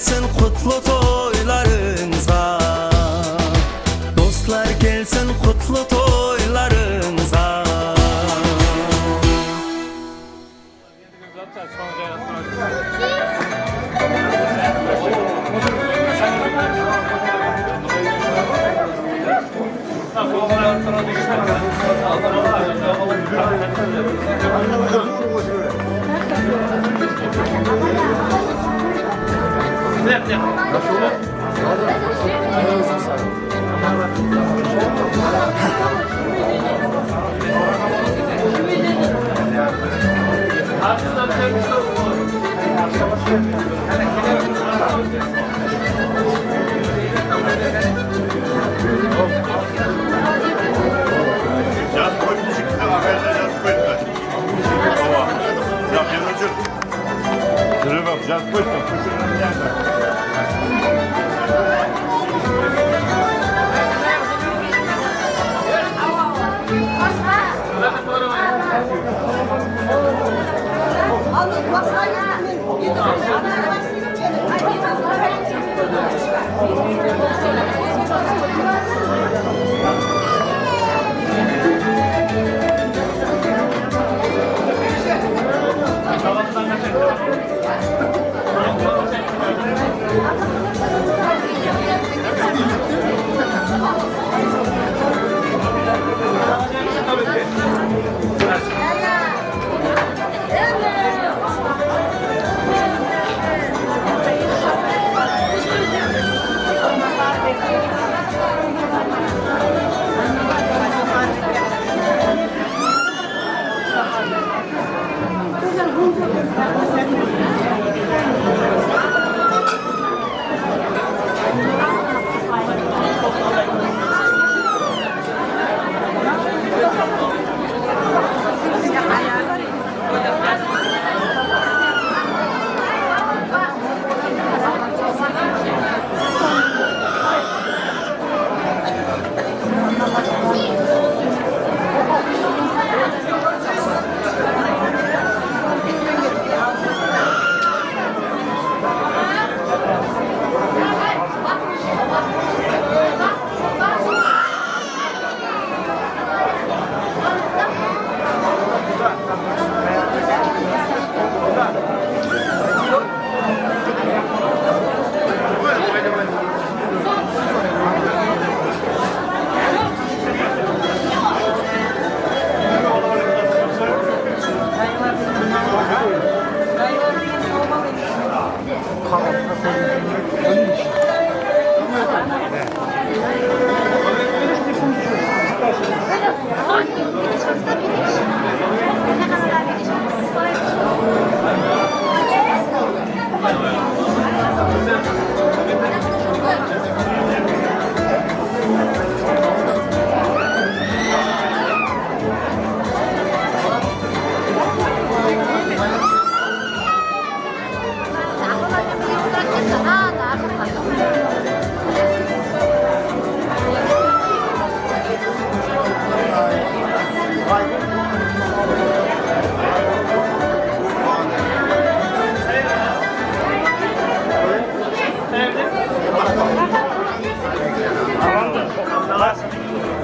gelsin kutlu toylarınıza. Dostlar gelsin kutlu toylarınıza.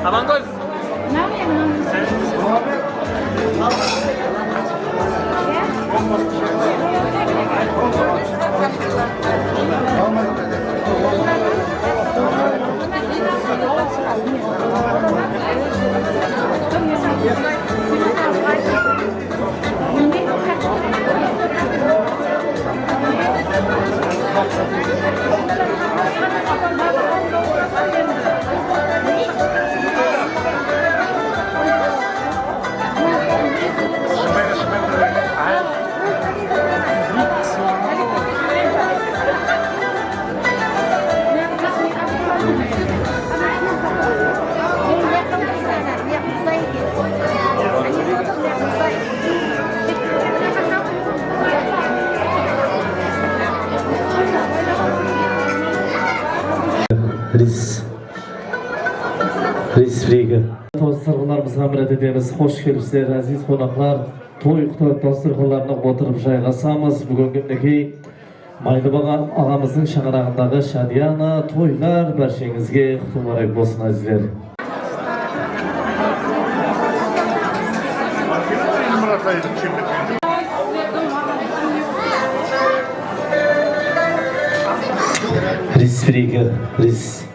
Aman gol. Ne yapayım? Resriga. Dostlarımızla hamrat edemiz. Hoş gelipsizler aziz konaklar. Toy Xitoy dostlarlarına oturup jayg'asamiz. Bugungi Maylыбаğa ağamızın şanırağındağı şadiyana, toylar barşeňizge kutulmarak bolsun azizler. Ris Frege, Ris.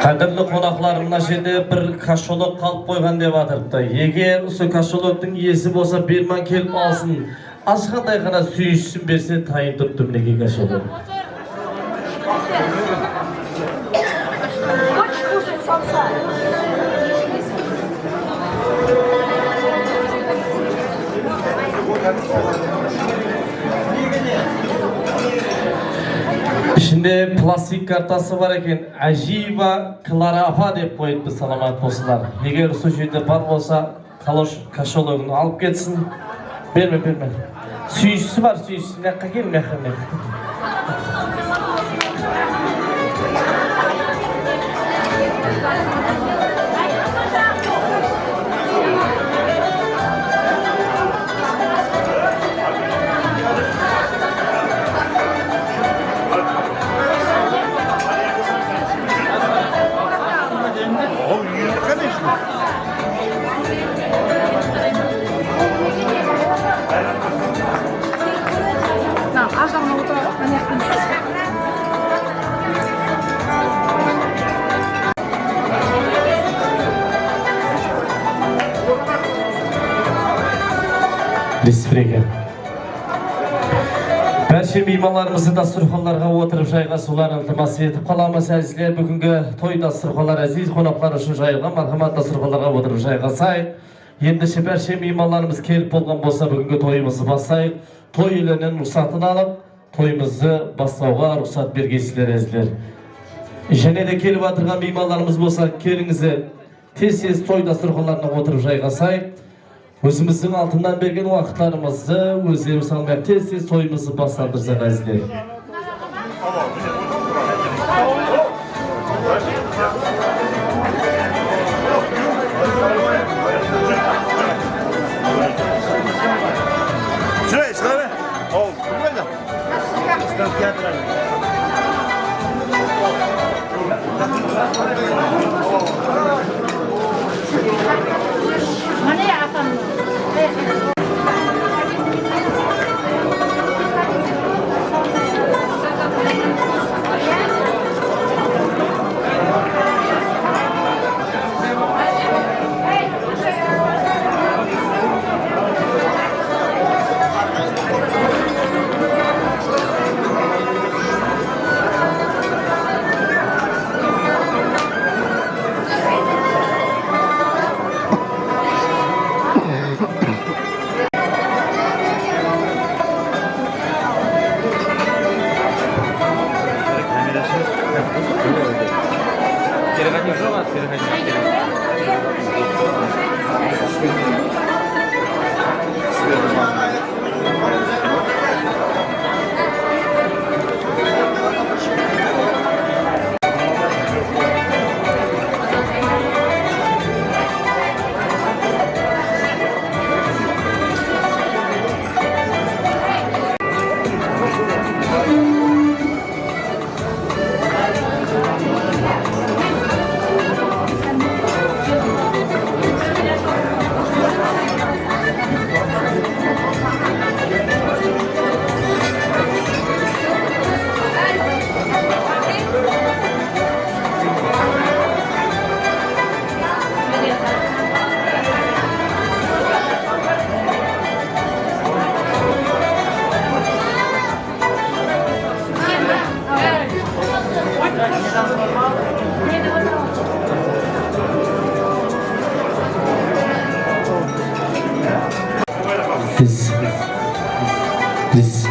Kadirli konaklarım mına жерде bir kaşolok kalıp koygan dep atırıptı. Eger usu kaşoloktun iyesi bolsa birman kelip alsın. Aşkандай gana sүйüşsün berse tayın tuttu mineki kaşolok. Şimdi plastik kartası var eken Ajiva Klara Apa dep koyuptu salamat bolsunlar. Eger usu жерде бар bolsa kaşologunu alıp ketsin. Berme. Sүйüşsü var sүйüşsü. Mekka gel mekka. Disprege. Barcha mehmonlarimizni dasturxonlarga o'tirib jayg'asuvlar iltimos etib qolamiz azizlar. Bugungi to'y dasturxonlar aziz qo'noqlar uchun jayg'an marhamat dasturxonlarga o'tirib jayg'asay. Endi barcha mehmonlarimiz kelib bo'lgan bo'lsa bugungi to'yimizni bosaylik. To'y elining ruxsatini olib, to'yimizni boshlashga ruxsat bergaysizlar azizlar. Yana kelib o'tirgan mehmonlarimiz bo'lsa, kelingizlar. Tez to'y dasturxonlarına o'tirib jayg'asay. Özümüzün altından bergen vaqtlarımızı özlerimiz almak tez toyumuzu baslandırsak azizler. Şuraya İslam'e. Oldu. Burada. İslam tiyatroları. This. This.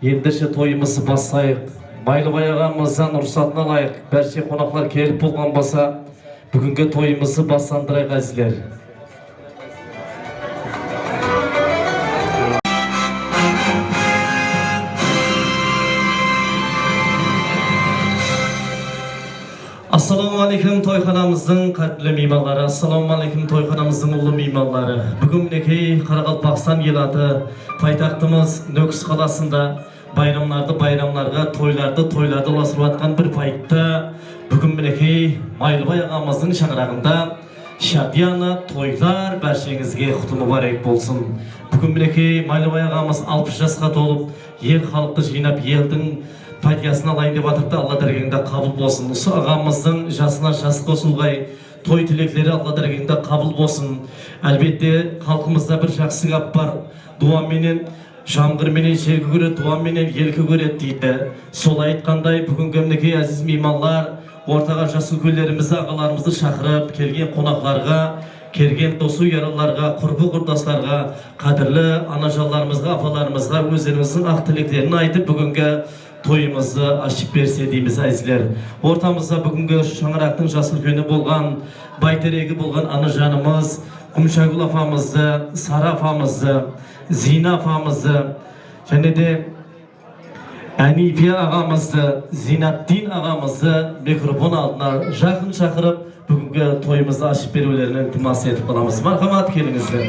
Ендеше тойымызды басайық. Майлыбай ағамыздан рұқсатын алайық. Бәрше қонақтар келіп болған болса, бүгінгі тойымызды бастандырайық әзілер. Assalamu alaikum toyxonamizning qadrli mehmonlari, assalomu alaikum toyxonamizning ulug' mehmonlari. Bugun minekey Qoraqalpog'iston viloyati poytaxtimiz Nukus qalasida bayramlarga, toylarda ulaştırılatgan bir paytda bugün minekey Maylыбай ağamızın şangrağında şadiyana toylar barşangizga quti muborak bolsun. Bugün minekey Maylыбай ağamız 60 yaşga tolup yer halkı jинап елдің Partiyasını alayın dep atıp da Allah dergahında kabul bolsun. Usu ağamızın jasına jas qosulgay toy tilekleri Allah dergahında kabul bolsun. Elbette halkımızda bir жақсы gap var. Dua menen Жамғыр менен жерге көрет, дуа менен елге көрет дейді. Сол айтқандай бүгінгі мінекей әзіз мейманлар ортаға жас үлкендерімізді, ағаларымызды шақырып, келген қонақтарға, келген досу яраларға, құрбы құрдастарға, қадірлі анажаларымызға, апаларымызға өздеріңіздің ақ тілектерін айтып бүгінгі тойымызды ашып берсе дейміз әзілер. Ортамызда бүгінгі шаңырақтың жас үлкені болған, байтерегі болған анажанымыз, Құмшагүл апамызды, Сара апамызды, Zina afamızdı, және de Әнипия ағамызды, Зинаттин ағамызды mikrofon алдына жақын шақырып, бүгінгі тойымызды ашып берулерін iltimas етіп қаламыз. Мархамат, келіңіздер.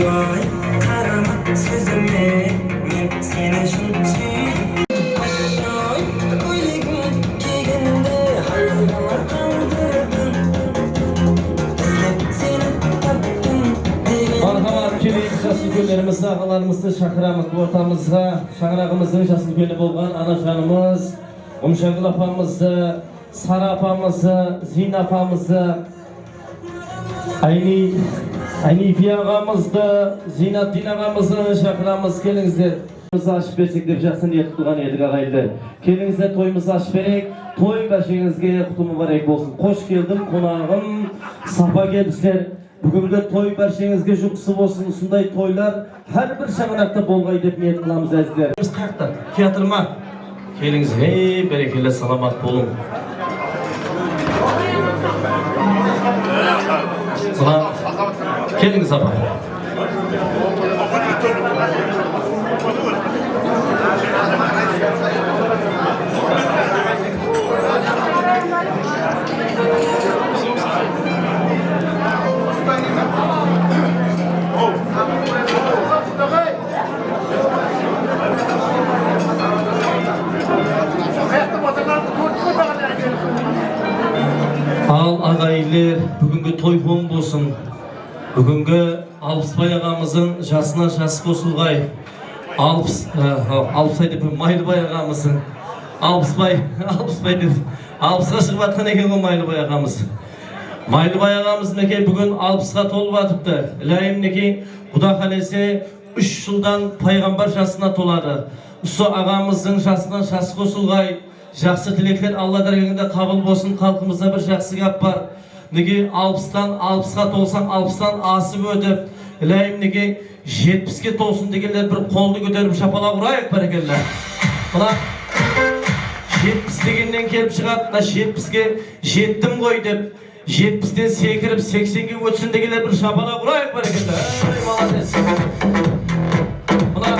Vay karama sözüme, men seni şun suyum. Aşağı koygun keginde halvalar kaldırdım. Seni taptım. Marhamat, kelin жас үлкендерімізді, ағаларымызды шақырамыз ортамызға. Шаңырағымыздың жас үлкені болған анажанымыз, Құмшагүл апамызды, Сара апамызды, Зина апамызды, Әнипия ағамызды, Зинаттин ағамызды шақырамыз, келіңіздер. Toyumuzu açıp versek dep жақсы ниет кылган едик агайлар. Келиңиздер toyumuzu açıp berek. Toy бәшеңизге куты мубарак болсын. Кош келдим конагым, сапа келипсиздер. Бүгүнкү той бәшеңизге жуксы болсын. Ушундай тойлар һәр бир шаңыракта болгай деп ниет кылабыз әзиздер. Биз каякта? Театрма. Келиңиз, берекелі саламат болуң. Келиңиz апа. Ал агайлар, бүгүнкү той фон болсын. Бүгүнкү Алпысбай агамыздын жасына жас косулгай. Алпысбай деп Майлыбай агамыздын. Алпысбай деп алпысқа чыгып аткан экен го Майлыбай агамыз. Майлыбай агамыз неке бүгүн 60га толуп атыпты. Илайым Куда халесе 3 жылдан пайгамбар жасына толады. Ушу агамыздын жасына жас косулгай. Жақсы тілектер Алла дәрігінде қабыл болсын, қалқымызда бір жақсы гәп бар. Неге 60-тан 60-ға толсаң 60-тан асып өтіп, илайым неге 70-ке толсын дегенлер бір қолды көтеріп шапалақ ұрайық бәрекелді. Бұна 70 дегеннен келіп шығады, 70-ке жеттім ғой деп, 70-тен секіріп 80-ге өтсін дегенлер бір шапалақ ұрайық бәрекелді. Молодец. Бұна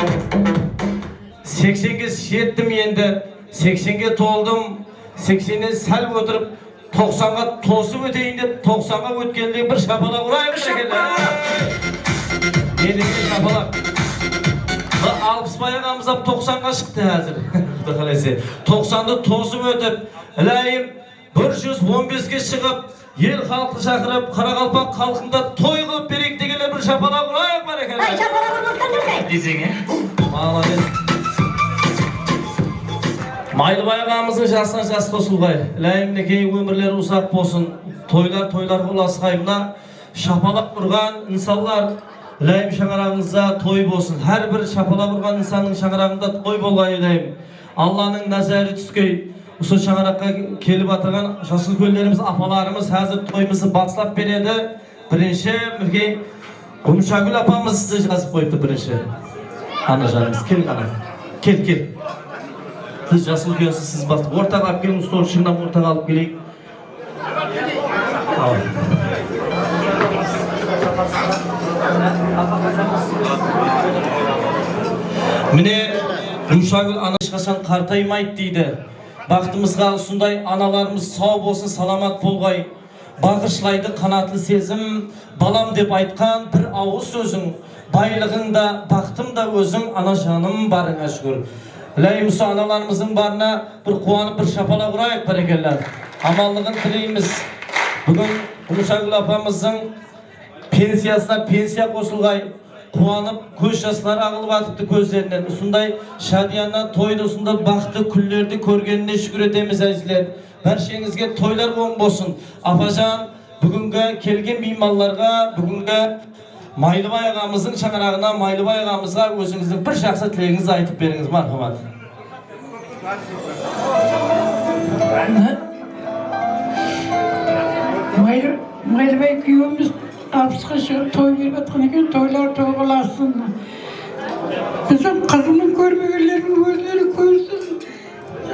80-ге жеттім енді. 80-ге толдым, 80-ден сәл өтіріп, 90-ға тосып өтейін деп, 90-ға өткенде бір шапалақ ұрайық шекелі. Недегі шапалақ? 60 ағамыз ап 90-ға шықты әзір. 90-ды тосып өтіп, ілайым 115-ге шығып, ел халқы шақырып, Қарақалпақ халқында той қылып берейік дегенде бір шапалақ ұрайық бар екен. Ай, шапалақ ұрайық десең, Молодец. Майлыбай ағамыздың жасына жас қосылғай. Ләйім некей өмірлері ұсақ болсын. Тойлар қоласқайымна шапалақ ұрған инсанлар ләйім шаңырағыңызда той болсын. Әр бір шапалақ ұрған инсанның шаңырағында той болғай ләйім. Алланың назары түскей. Осы шаңыраққа келіп атырған жасыл көлдеріміз, апаларымыз әзір тойымызды баслап береді. Бірінші бірге Құмшагүл апамыз сізді жазып қойыпты бірінші. Ана жанымыз, кел қана. Кел. Сіз жасыл күйесі сіз басты. Ортаға алып келің, стол шыңнан ортаға алып келейік. Міне, Құмшагүл ана ешқашан қартаймайды дейді. Бақытымызға сондай аналарымыз сау болсын, саламат болғай. Бағышлайды қанатлы сезім, балам деп айтқан бір ауыз сөзің. Байлығыңда, бақытымда өзің, ана жаным барыңа шүкір. Ләйімсі аналарымыздың барына бір қуанып, бір шапалақ ұрайық бәрекеллер. Амаллығын тілейміз. Бүгін Құмшагүл апамыздың пенсиясына пенсия қосылғай. Қуанып, көз жастары ағылып атыпты көздерінен. Осындай шадияна тойды, осындай бақты күллерді көргеніне шүкір етеміз әзілер. Бәршеңізге тойлар болсын. Апажан, бүгінгі келген мейманларға, бүгінгі Майлыбай ағамыздың шаңырағына, Майлыбай ағамызға өзіңіздің бір жақсы тілегіңізді айтып беріңіз, мархамат. Майлыбай күйеуіміз 60-ға шығып той беріп атқан екен, тойлар той боласын. Біздің қызымның көрмегендерінің өздері көрсін.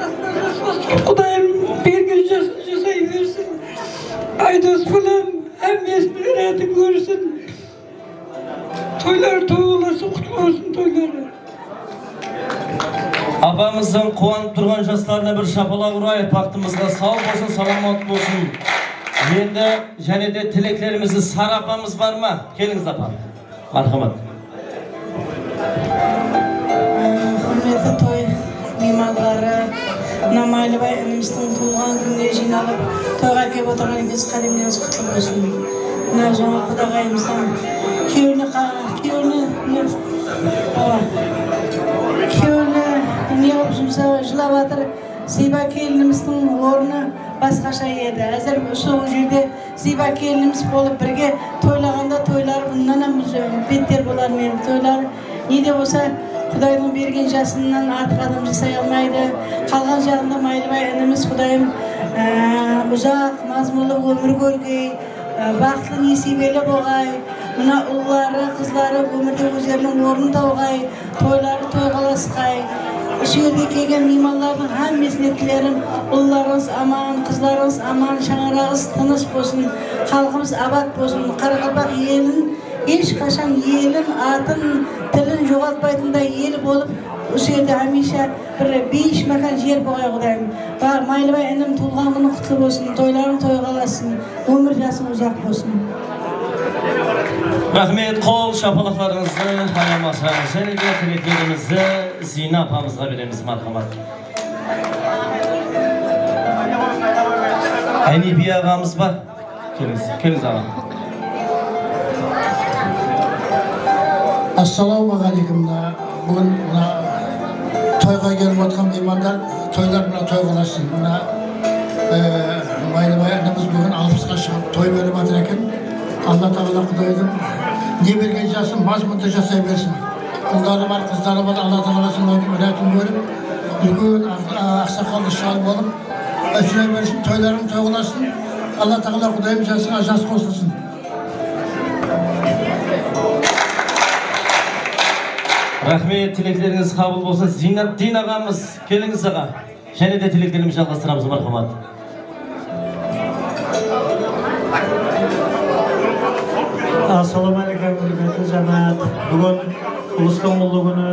Жасына Құдайым берген жасын жасай берсін. Айдос балам, әммесінің рәті көрсін. Toylar toylarsın, kutlu olsun toyları. Apamыздың қуанып тұрған жастарына бір шапалақ ұрайық, бақытымызға сау болсын, саламат болсын. Енді және де тілектерімізді Сара апамыз бар ма? Келіңіз апа. Мархамат. Құрметті той меймандары, Майлыбай ініміздің туылған күніне жиналып, тойға келіп отырған екенсіз, қадемдеріңіз құтты болсын. Мына жаңа құдағайымыздан күйеуіне не болып жұмса жылап жатыр. Зиба келініміздің орны басқаша еді. Әзір сол жерде Зиба келініміз болып бірге тойлағанда тойлар бұннан беттер болар менің тойлар. Не де болса Құдайдың берген жасынан артық адам жасай алмайды. Қалған жағында Майлыбай ініміз Құдайым ұзақ мазмұнлы өмір көргей, бақытлы несібелі болғай, мына ұллары, қызлары өмірде өздерінің орнын тауғай, тойлары тойғаласқай. Осы жерге келген меймандардың hammasine тілерім, ұлларыңыз аман, қызларыңыз аман, шаңырағыңыз тыныш болсын, халқымыз абат болсын, Қарақалпақ елін ешқашан елін, атын, тілін жоғалтпайтындай ел болып, осы жерде hamisha bir besh makan жер болғай Құдайым. Майлыбай інім туылған күні құтты болсын, тойларың тойғаласын, өмір жасың ұзақ болсын. Rahmet, qol şapalaqlarınızı hayamasa, және де тілектерімізді Зина апамызға береміз, мархамат. Әнеби ағамыз ба? Келіңіз ағам. Ассалаумағалейкум. Бүгін тойға келіп отқан меймандар тойлар мына тойғаласын. Майлыбай ініміз бүгін 60-ға шығып той беріп жатыр екен. Алла Тағала Құдайдың не берген жасын мазмұнды жасай берсін. Ұлдары бар, қыздары бар, Алла Тағаласының рәтін көріп, үлкен ақсақалды шал болып, жүре берсін, тойларын тойғаласын. Алла Тағала Құдайым жасыңа жас қосылсын. Рахмет, тілектеріңіз қабыл болсын. Зинаттин ағамыз, келіңіз аға. Және де тілектерімізді жалғастырамыз, мархамат. Ассалаумағалейкум, құрметті жамаат. Бүгін ұлыстың ұлы күні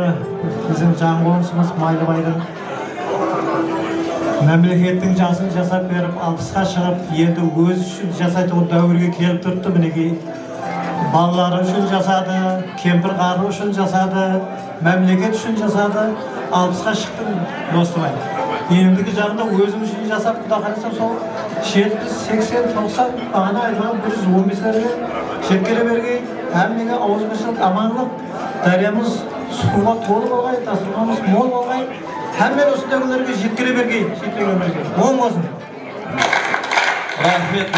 біздің жан қонысымыз Майлыбайдың мемлекеттің жасын жасап беріп, 60-ға шығып, енді өз үшін жасайтын дәуірге келіп тұрды. Мінекей балалары үшін жасады, кемпір қары үшін жасады, мемлекет үшін жасады. 60-ға шықтым, достым ай. Ендігі жағында өзім үшін жасап, құда қаласам сол 70-80-90 бағана айтылған 115-лерге шеткелі бергей, әмнеге ауызбышылық аманлық, дариямыз суға толы болғай, дастұрғамыз мол болғай, әммен осындағыларға жеткелі бергей, оң болсын. Рахмет,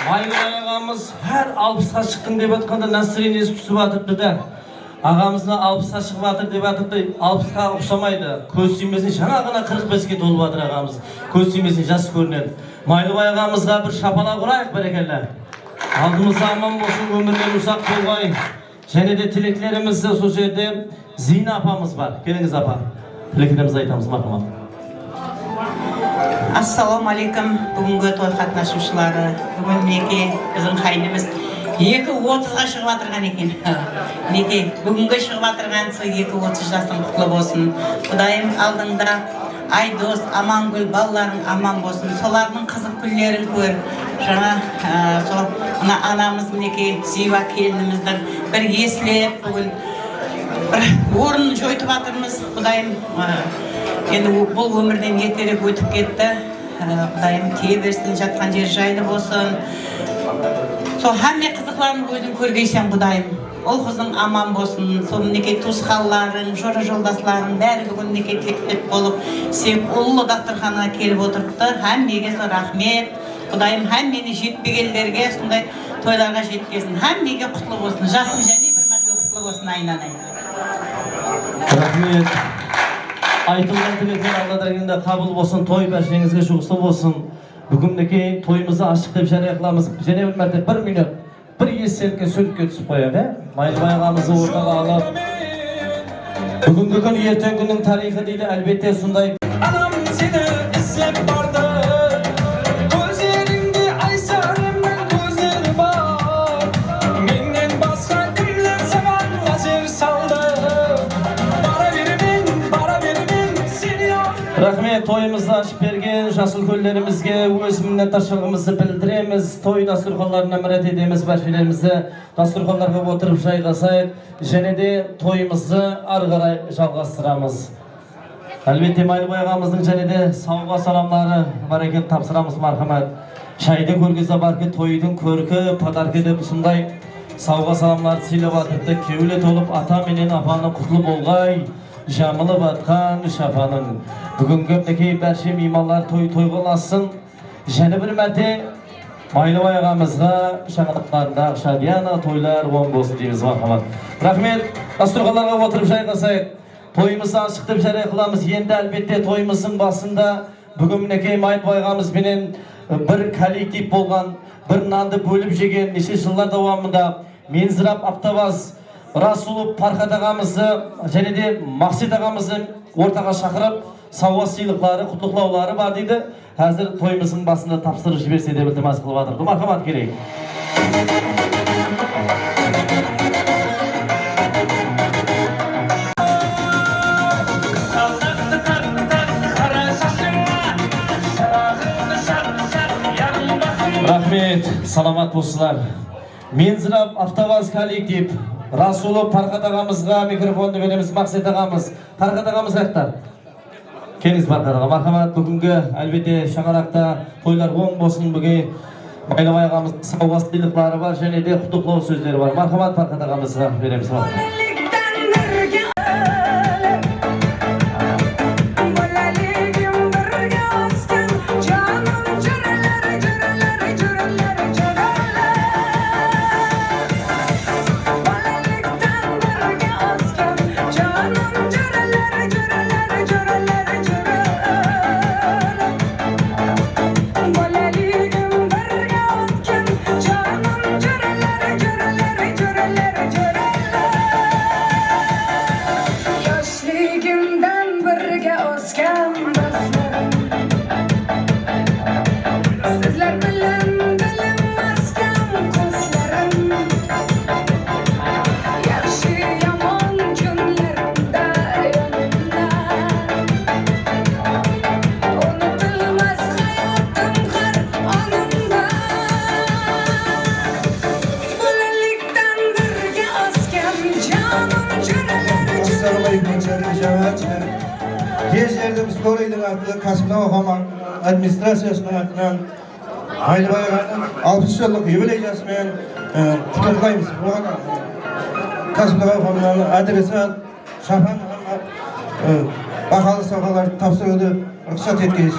Майлыбай ағамыз әр 60-ға шықтың деп атқанда настроениесі түсіп атырды да. Ағамызына 60-ға шығып атыр деп атырды, 60-ға ұқсамайды. Көз түймесін жаңағына 45-ге толып атыр ағамыз. Көз түймесін жас көрінеді. Майлыбай ағамызға бір шапала құрайық, бәрекелді. Алдымызда аман болсын, өмірмен ұзақ болғай. Және де тілектерімізді сол жерде Зина апамыз бар. Келіңіз апа. Тілектерімізді айтамыз, мархамат. Ассалаумағалейкум, бүгінгі той қатынасушылары. Бүгін неке біздің қайнымыз 2:30-ға шығып атырған екен. Неке бүгінгі шығып атырған сол 2:30 жастың құтлы болсын. Құдайым алдыңда Айдос, Амангүл, балаларың аман болсын. Солардың қызық күндерін көр. Жаңа сол анамыз мінекей Зиба келініміздің бір еслеп бүгін бір орнын жойтып атырмыз. Құдайым енді бұл өмірден ертерек өтіп кетті. Құдайым тие берсін, жатқан жер жайлы болсын. Сол әмме қызықларын өзің көргейсен, Құдайым. Ол қызың аман болсын, сол мінекей туысқанларың, жора жолдасларың бәрі бүгін мінекей тілектеп болып, сеп ұлы дастарханға келіп отырыпты. Әммеге сол рахмет. Құдайым әммені жетпегендерге сондай тойларға жеткесін. Әммеге құтлы болсын. Жасың және бір мәрте құтлы болсын, айналайын. Рахмет. Айтылған тілектер Алла дәргенде қабыл болсын, той бәршеңізге жұғысты болсын. Бүгіндегі тойымызды ашық деп жария қыламыз. Және бір мәрте 1 минут, бір естелікке сөйлікке түсіп қояқ, Майлыбай ағамызды ортаға алып. Бүгінгі күн ертең күннің тарихы дейді, әлбетте сондай. Anam seni izlep vardı. Gözlerinde Ayşe'nin gözleri var. Menden başka kimler seven vazir saldı. Bara verimin seni yok. Рахмет, тойымызды ашып берген жасыл көлдерімізге өз миннетташылығымызды білдіреміз. Той дастұрханларына мәрет етеміз, бәршелерімізді дастұрханларға отырып жайғасайық. Және де тойымызды ары қарай жалғастырамыз. Әлбетте Майлыбай ағамыздың және де сауға саламлары бар екен, тапсырамыз, мархамат. Шайды көргізі баркі тойдың көркі, подаркі деп ұсындай сауға саламларды сыйлап атырды. Кеулі толып ата менен апаны құтлы болғай. Жамылы батқан шапаның. Бүгінгі мінекей бәрше меймандар тойғаласын. Және бір мәрте Майлыбай ағамызға шаңырақтарында шадияна тойлар оң болсын дейміз, мархамат. Рахмет, дастұрханларға отырып жайғасайық. Toyumuzu aşıqtып жария кылабыз. Енді әлбетте toyumuzun басында бүгін мінекей Майлыбай ағамыз менен bir коллектив болған, bir нанды бөліп жеген неше жылдар давамында Мензирап Автоваз Расулов Пархат ағамызды және де Мақсет ағамызды ортаға шақырып, сауға сыйлықтары, құттықтаулары бар дейді. Қазір тойымыздың басында тапсырып жіберсе деп ілтимас қылып жатыр. Мархамат керек. Рахмет, саламат болсылар. Мензирап Автоваз коллектив Расулов Пархат ағамызға микрофонды береміз. Мақсет ағамыз, Пархат ағамыз қайттар. Келіңіз Пархат аға. Мархамат, бүгінгі әлбетте шаңырақта тойлар оң болсын. Бүгін Майлыбай ағамыз сауға сыйлықтары бар және де құттықтау сөздері бар. Мархамат, Пархат ағамызға береміз. Администрациясының атынан Майлыбай ағаның 60 жылдық юбилейясымен құттықтаймыз. Оған Қасымбай ағаның адресат Шахан ағаға бағалы сауғаларды тапсыруды рұқсат еткейіз.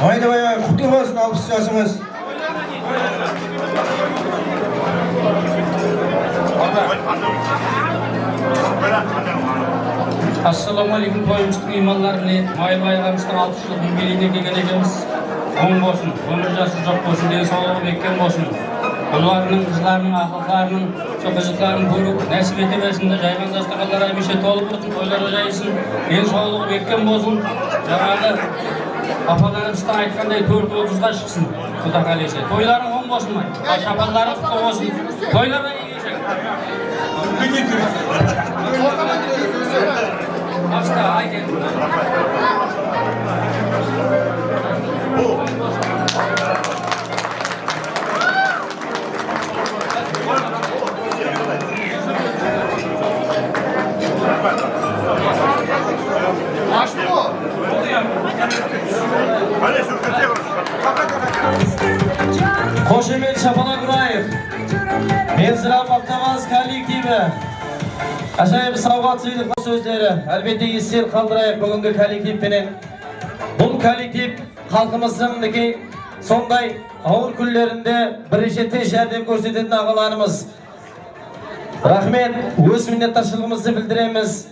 Майлыбай аға құтты болсын 60 жасыңыз. Ассаламалейкум, тойымыздың иманларыны Майлыбай ағамыздың 60 жылдық юбилейіне келген екенбіз. Оң болсын, өмір жасы жоқ болсын, денсаулығы бекем болсын. Ұларының, қызларының, ақылдарының, шоқыжықтарын көріп, нәсіп ете берсін, жайған дастархандар аймеше толып болсын, тойлары жайсын, денсаулығы бекем болсын. Жаңағы апаларымыздан айтқандай 4-30-ға шықсын, Құда қаласа. Тойлары оң болсын, шапалары құтты болсын. Тойлары Başta ayken. Koşemet Şapana Gurayev, Menzirap Автоваз коллективі. Aşağıya savgat sıydık sözleri. Elbette esir kaldırayıp bugünkü kollektivpenen. Bu kollektiv halkımızın sonday ağır günlerinde birinci jardam ko'rsatadigan ağalarımız. Rahmet, öz minnettarçılığımızı bildiremiz.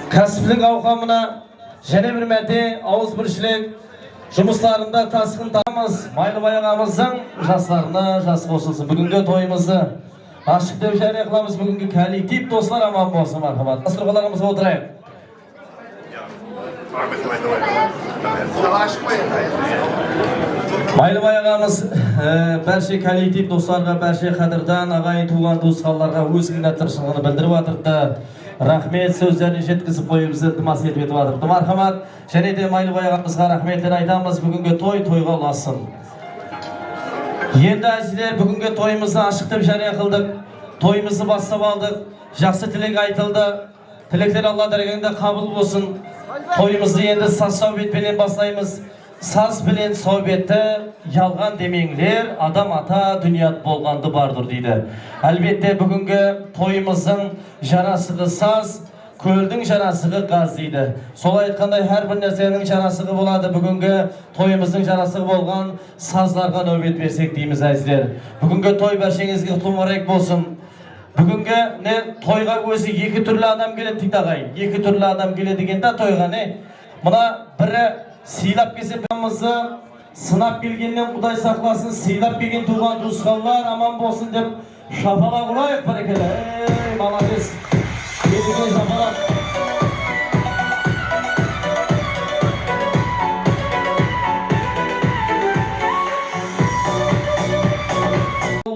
Kasıplık avkamına және bir mərtə ağız birçilik жұмыстарында tasqın tamız. Mайлыбай ағамыздың жастарына жас қосылсын. Бүгінгі тойымызды ашық деп жария қыламыз. Бүгінгі коллектив достар аман болсын, мархамат. Дастархандарымызға отырайық. Майлыбай ағамыз бәрше коллектив достарға, бәрше қадырдан, ағайын туған туысқанларға өз minnettarçılığını білдіріп жатырды. Rahmet sözlerini жеткізіп қойып ілтимас етіп жатырды. Мархамат, және де Майлыбай ағамызға рахметтер айтамыз. Бүгінгі тойға ұласын. Енді әзілер бүгінгі тойымызды ашықтып жария қылдық. Тойымызды бастап алдық. Жақсы тілек айтылды. Тілектер Алла дәрігінде қабыл болсын. Тойымызды енді саз сәубетпенен бастаймыз. Саз білен сәубетті ялған демеңлер адам ата дүният болғанды бардыр дейді. Әлбетте бүгінгі тойымыздың жарасығы саз, көлдің жарасығы қаз дейді. Солай айтқандай әр бір нәрсенің жарасығы болады. Бүгінгі тойымыздың жарасығы болған сазларға нәубет берсек дейміз әзілер. Бүгінгі той бәршеңізге құтылым орайық болсын. Bugungi ne toyga o'zi iki türlü adam keladi deydi ag'ayın. İki türlü adam keladi deganda toyga ne? Buna biri siylab kelsa bizni sınap kelgandan Xudoy saqlasin, siylab kelgan tuğan tuğanlar aman bo'lsin deb shapalaq ulaylik barakalar. Ey malades. Kelgan shapalaq.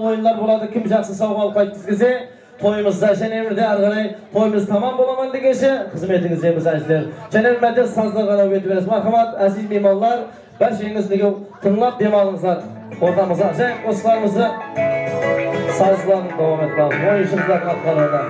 Oyunlar burada kim жақсы сауға алып қайткізгізе тойымызда және бірде арғарай тойымыз тамам боламан дегенше қызметіңізде әзілер және бірде сазларға да өтіп бересіз. Мархамат, әзіз меймандар, бір şeyіңіздегі тыңлап демалыңыздар ортамызға және осыларымызды сазларын давам етіп ойыншымызда қатқаруда.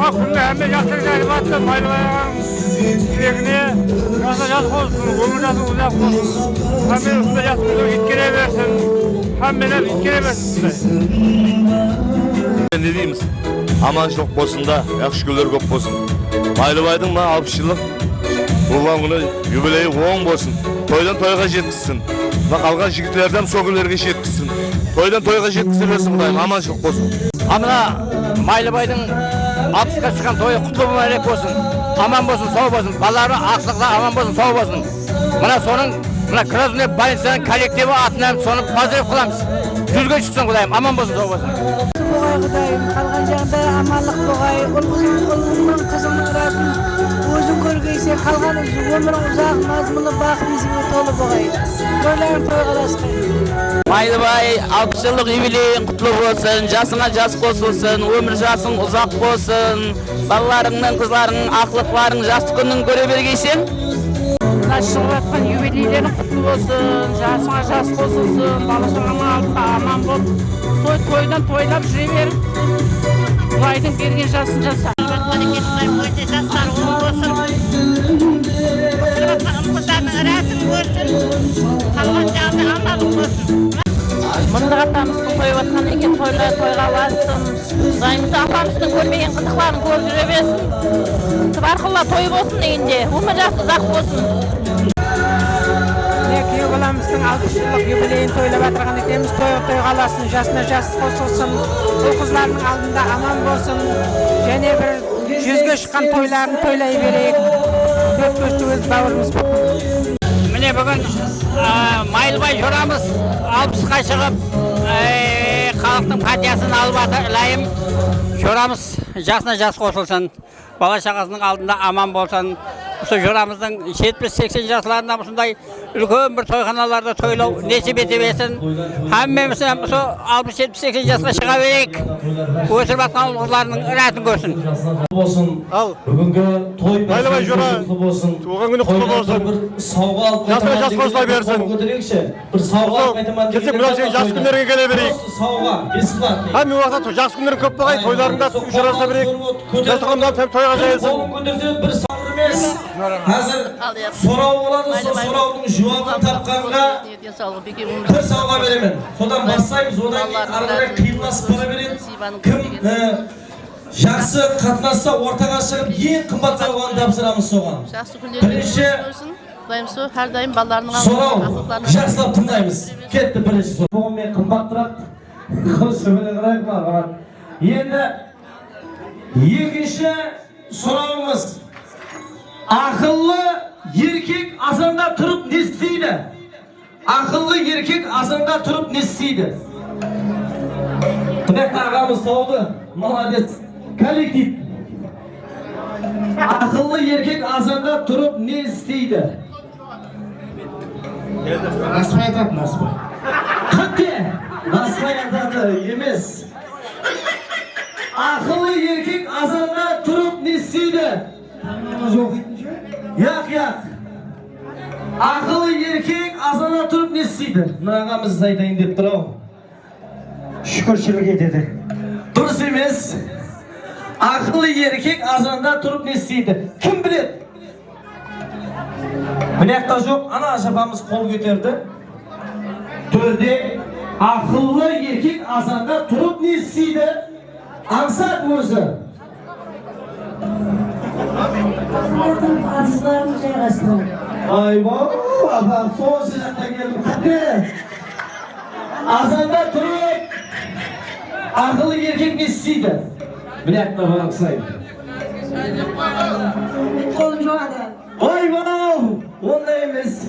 Bak şimdi hem de yaşlı galibatlı paylaşan yüreğine yaz olsun, ömür yazı uzak olsun. Hem benim üstüne yasmıyor, itkire versin. Hem benim itkire versin. Ne deyimiz? Aman çok bolsun da, yaxşı günler köp bolsun. Maylıbaydın mı 60 yıllık? Tuğan günü yübileyi 10 bolsun. Toydan toyga jetkizsin. Bak algan jigitlerden sogüllerge jetkizsin. Toydan toyga jetkizersin Kudayım, aman çok bolsun. Amına Maylıbaydın 60'ga çıkan toyu kutlu mübarek olsun. Aman bolsun, sağ bolsun. Balları aksaklar aman bolsun, sağ bolsun. Buna sonun, buna Krasnoy Balinsanın kollektivi atından sonu pazarıp kılamız. Düzgün çıksın Kudayım, aman bolsun, sağ bolsun. Boğay Kudayım, kalgan jağda amanlık boğay, ulğundan kızımı turasın, özün görgeyse kalgan ömrün uzak, mazmunu bak bizimle tolu boğay. Böylerin toygalasın. Maylыбай 60 yıllık юбилейin kutlu olsun, jasına jas qoşulsun, ömür jasın uzak olsun, balalarının, kızlarının, aklıkların, jaslı günün göre bergeysen. Yaşılып жатқан юбилейлерің құтты болсын, жасыңа жас қосылсын, бала-шағаның алдында аман болып, тойдан тойлап жүре беріп, Құдайдың берген жасын жаса. Мындық атамыздың тойып атқан екен, тойға бассын. Дайымызды апамыздың көрмеген қызықларын көріп жүре берсін. Тыбарқылла той болсын дегенде, өмір жасы ұзақ болсын. Күйеу баламыздың 60 жылдық юбилейін тойлап атырған екенбіз, тойғаласын, жасына жас қосылсын, бұл қызлардың алдында аман болсын, және бір жүзге шыққан тойларын тойлай берейік. Төрт көшті өз бауырымыз болсын. Mine bugün Maylıbay joramız 60'ga çıkıp halkın fatihasını alıp atılayım. Joramız jasına jas qoşulsun, bala şakasının aldında aman bolsun. Şu joramızın 70-80 yaşlarında busunday ülkön bir toyxanalarda toylaw nesip etebesin. Hammamiz şu 60-70-80 yaşına çıka bereyik. Ösürüp atkan kızlarının rahatını görsün. Olsun. Al. Bugünkü toy Maylıbay jora kutlu olsun. Tuğan günü kutlu olsun. Bir savga alıp Jasına jas qoşulay bersin. Bir savga alıp Gelsek münasip jas günlerine gele bereyik. Savga, bismillah. Hem bir vakit jas günlerin köp bagay, toylarında uşarasa bereyik. Jasıqamdan hem toyga jayılsın. Bir savur emes. Hazır sorav болады, soravdың жауабын тапқанға bir savga беремін. Содан бастаймыз, одан кейін ары қарай қиынласып бара береді. Кім жақсы қатынасса ортаға шығып ең қымбат savgаны тапсырамыз соған. Бірінші сорау, жақсылап тыңдаймыз. Кетті бірінші сорау. Бұғымен қымбат тұрады. Сөйле қарайық ма? Енді екінші сұрауымыз. Akıllı erkek azanda turup nesiydi? Akıllı erkek azanda turup nesiydi? Bırak ağamız oldu. Malades. Kolektif. Akıllı erkek azanda turup nesiydi? Asmay atadın asmay. Hadi. Asmay atadı. Yemez. Akıllı erkek azanda turup nesiydi? Yak. Akıllı erkek azana turup nesiydi? Nağamız aytayın dep turab. Şükürçülük etedi. Durus emes. Akıllı erkek azanda turup nesiydi? Kim bilir? Mınaqta yok, ana aşapamız kol göterdi. Dörde akıllı erkek azanda turup nesiydi? Ansat özü. Azizlarım jayğasın. Ayva, aha, son sıcakta geldim. Hadi. Azanda turup akıllı erkek nesiydi? Bir dakika baksayım. Kolum joğadı. Ayva, onda emes.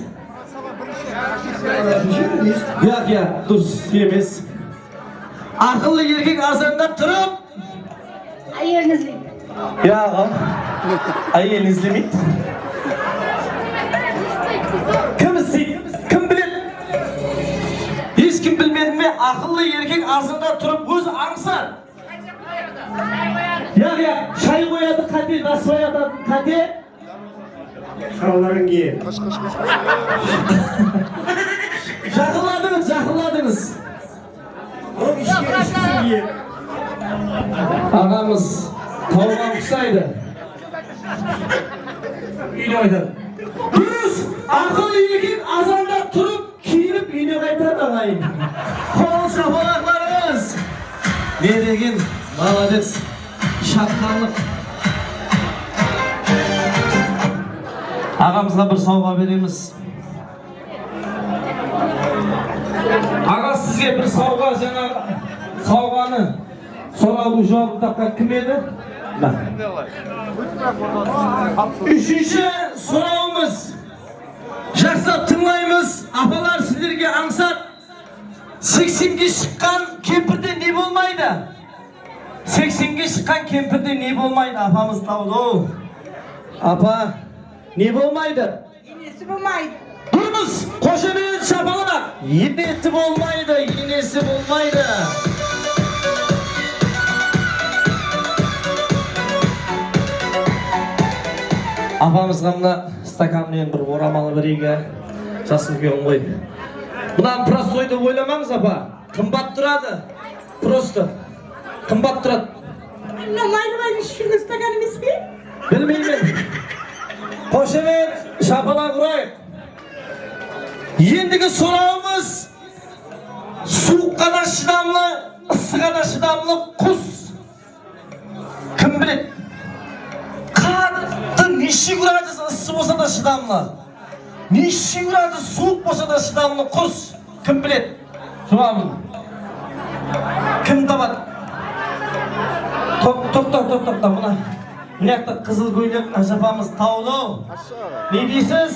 Yak, dur, emes. Akıllı erkek azanda turup Ayerinizle. ya, ayerinizle mi? Kim bilir? Hiç kim bilmedi mi? Akıllı erkek ağzında turup göz ansar. Ya, çay koyadı kati, nasıl koyadı kati? Şalvarın giy. Jakıladınız. Ağamız Tavgan kuşaydı. Uyuna kaytar. Dürüst, akıl iyilik azanda turup, kiyinip uyuna kaytar da kayın. Kol şapalaklarımız. Ne degin? Maladet. Şapkanlık. Ağamızga bir sovg'a beremiz. Ağa sizge bir sovg'a, jana sovg'ani so'rovga javob topgan kim edi? Ben. Üçüncü sorovimiz. Yaxshilab tinglaymiz. Apalar sizlarga ansat. 80ga chiqqan kempirda ne bo'lmaydi? 80ga chiqqan kempirda ne bo'lmaydi? Apamiz tavdi. Apa ne bo'lmaydi? İğnesi bulmaydı. Durumuz qo'shamen şapalak. Yenesi bo'lmaydi, yenesi bo'lmaydi. Apamızga mına stakan bilen bir oramalı biriga jasib ko'ying qo'y. Bundan prostoy deb o'ylamаңыз apa. Qimmat turadi. Prosto. Qimmat turadi. Maylı şu stakan emasmi? Bilmayman. Qo'shamen şapalak uraylik. Endigi so'rovimiz suviqqa da chidamli, issiqqa da chidamli quz. Kim biladi? Qattiq nechta gradus issiq bo'lsa da chidamli. Nechta gradus sovuq bo'lsa da chidamli quz. Kim biladi? Javob. Kim topadi? To'xta buna. Bu yoqda qizil ko'ylak ajabamiz tavlo. Ne deysiz?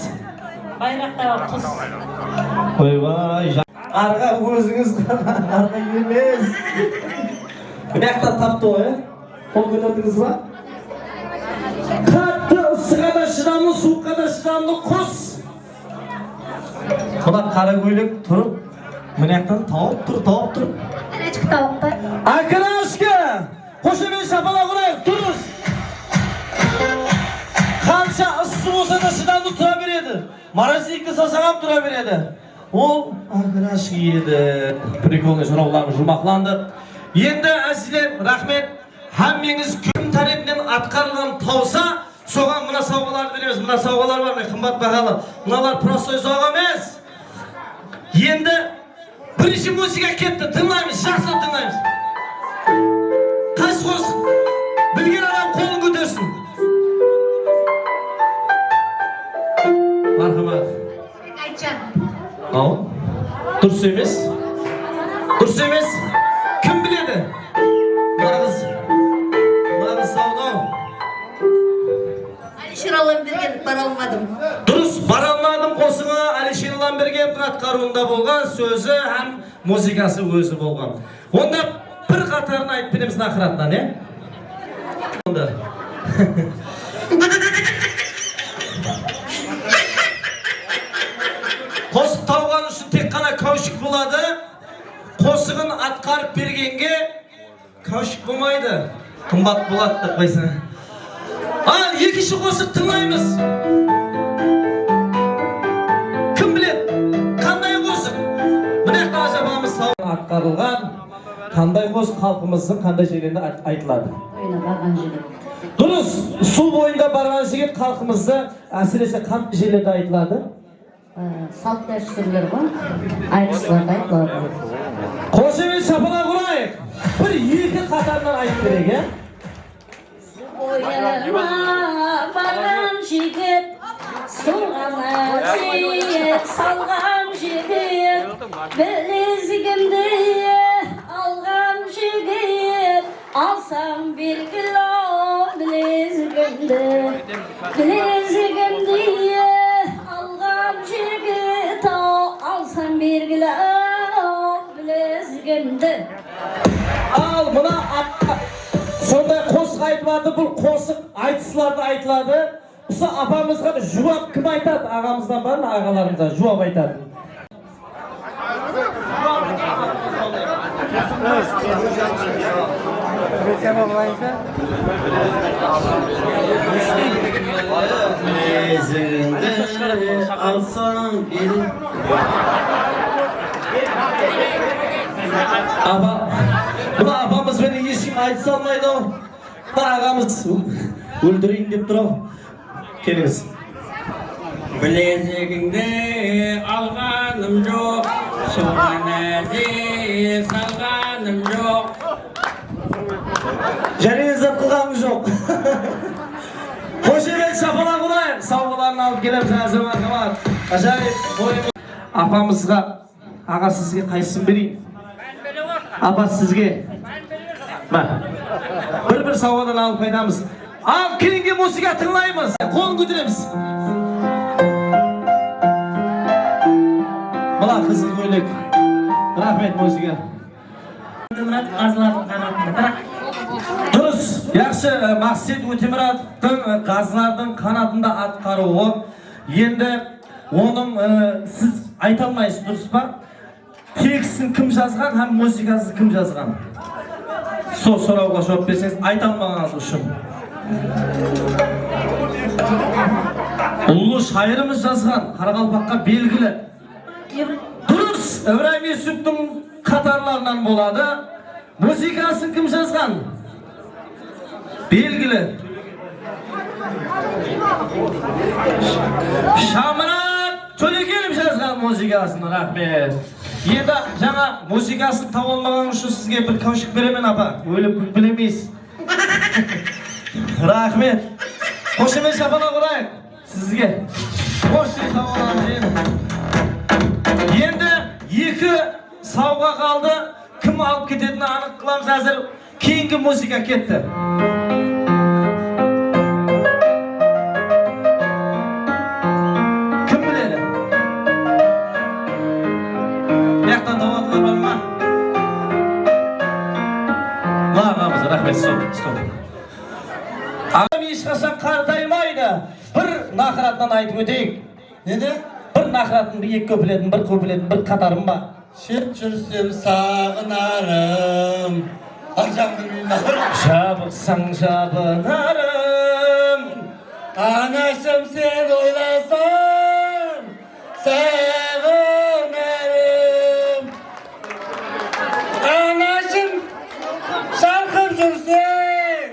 Bayrakta kız. Voy, arqa o'zingiz arqa emas. Bu yoqda topdi o, qo'l ko'tardingizmi? Qattiq issiqqa da chidamli, sovuqqa da chidamli quz. Buna qara ko'ylak turib, bu yoqdan topib tur. Ana chiqdi tavukda. Akrashka! Qo'shamen shapaloq uraylik, turuz. Qancha issiq bo'lsa da chidamli tura beradi. Maraslikni solsam ham tura beradi. Ol akrashka edi. Prikolni so'rovlarimiz jumaqlandi. Endi azizlar, rahmat. Hammangiz kun tarafidan atqarilgan tavsa, so'g'an buna sovg'alarni beramiz. Buna sovg'alar bor, qimmat baholar. Bular prostoy sovg'a emas. Endi birinchi musiqa ketdi. Tinglaymiz, yaxshilab tinglaymiz. Qaysi qo'shiq? Bilgan odam qo'lini ko'tarsin. Marhamat. Aytcan. Al. Dursa emas. Kim biladi? Mağız savdo. Alişir Alambergen bara olmadım. Durus bara olmadım qo'shig'i Alishir Alambergen atqaruvida bo'lgan, so'zi ham musiqasi o'zi bo'lgan. Onda bir qatorni aytib beramiz axiratdan, ne? Onda. Qo'shiq tavgan uchun tek qana kavshik bo'ladi. Qo'shig'ini atqarib berganga kavshik bo'lmaydi. Qimmat bo'ladi deb qo'ysin. Al, ikkinchi qo'shiq tinglaymiz. Kim biladi? Qanday qo'shiq? Buna ajabamiz atqarilgan qanday qo'shiq xalqimizning qanday joylarida aytiladi? Oyna bargan jigit. Durus, suv bo'yida bargan jigit xalqimizda asirese qanday joylarda aytiladi? Salt dasturlar var. Aytışlarda aytıladi. Qo'shiq shapaloq uraylik. Bir yigit qatordan aytib berek, a? Boyama bargan jigit, so'g'ana siyet salgan jigit, bilezigimdi algan jigit, alsam bir kilo bilezigimdi algan jigit, alsam bir kilo bilezigimdi. Al buna sonday qo'shiq aytmadi, bu qo'shiq aytishlarda aytiladi. Usa apamizga javob kim aytadi? Ağamızdan barmi? Ağalarimizdan javob aytadi. Buna apamız beni yeshim aytsa olmaydi. Ағамыз өлтірейін деп тұр ау. Келіңіз. Білезегіңде алғаным жоқ, соған әзер салғаным жоқ. Және зат қылғаным жоқ. Қошемет шапалақ ұрайық. Сауғаларын алып келеміз әзір мархамат. Ажайып ойымыз. Апамызға, аға сізге қайсысын берейін? Апа сізге. Бір сауғадан алып қайдамыз. Ал кейінге музыка тыңлаймыз. Қолын көтереміз. Бұла қызыл көйлек. Рахмет музыка. Дұрыс. Яқшы Мақсет Өтеміровтың қазылардың қанатында атқаруы. Енді оның сіз айта алмайсыз, дұрыс па? Текстін кім жазған, һәм музыкасын кім жазған? Сол сұрауға жауап берсеңіз, айта алмағаныңыз үшін. Ұлы шайырымыз жазған, Қарақалпаққа белгілі. Дұрыс, Ибраһим Юсуптың қатарларынан болады. Музыкасын кім жазған? Белгілі. Шамрат Төлегенов жазған музыкасын, рахмет. Енді жаңа музыкасын таба алмаған үшін сізге бір кәушік беремен, апа. Өліп білемейсіз. Рахмет. Қошемет шапалақ ұрайық сізге. Қошемет шапалақ. Енді екі сауға қалды. Кім алып кететіні анық қыламыз. Әзір кейінгі музыка кетті. Кім біледі? Яқтан тауатылар бар ма? Ағамыз, рахмет, стоп. Ағам ешқашан қартаймайды. Бір нақыратынан айтып өтейік. Неде? Бір нақыратын, екі көпілетін, бір көпілетін, бір қатарым ба? Шет жүрсем сағынарым, аржан білмеймін. Жабықсаң жабынарым, Анашым сен ойласам, сағынарым. Анашым шалқып жүрсең,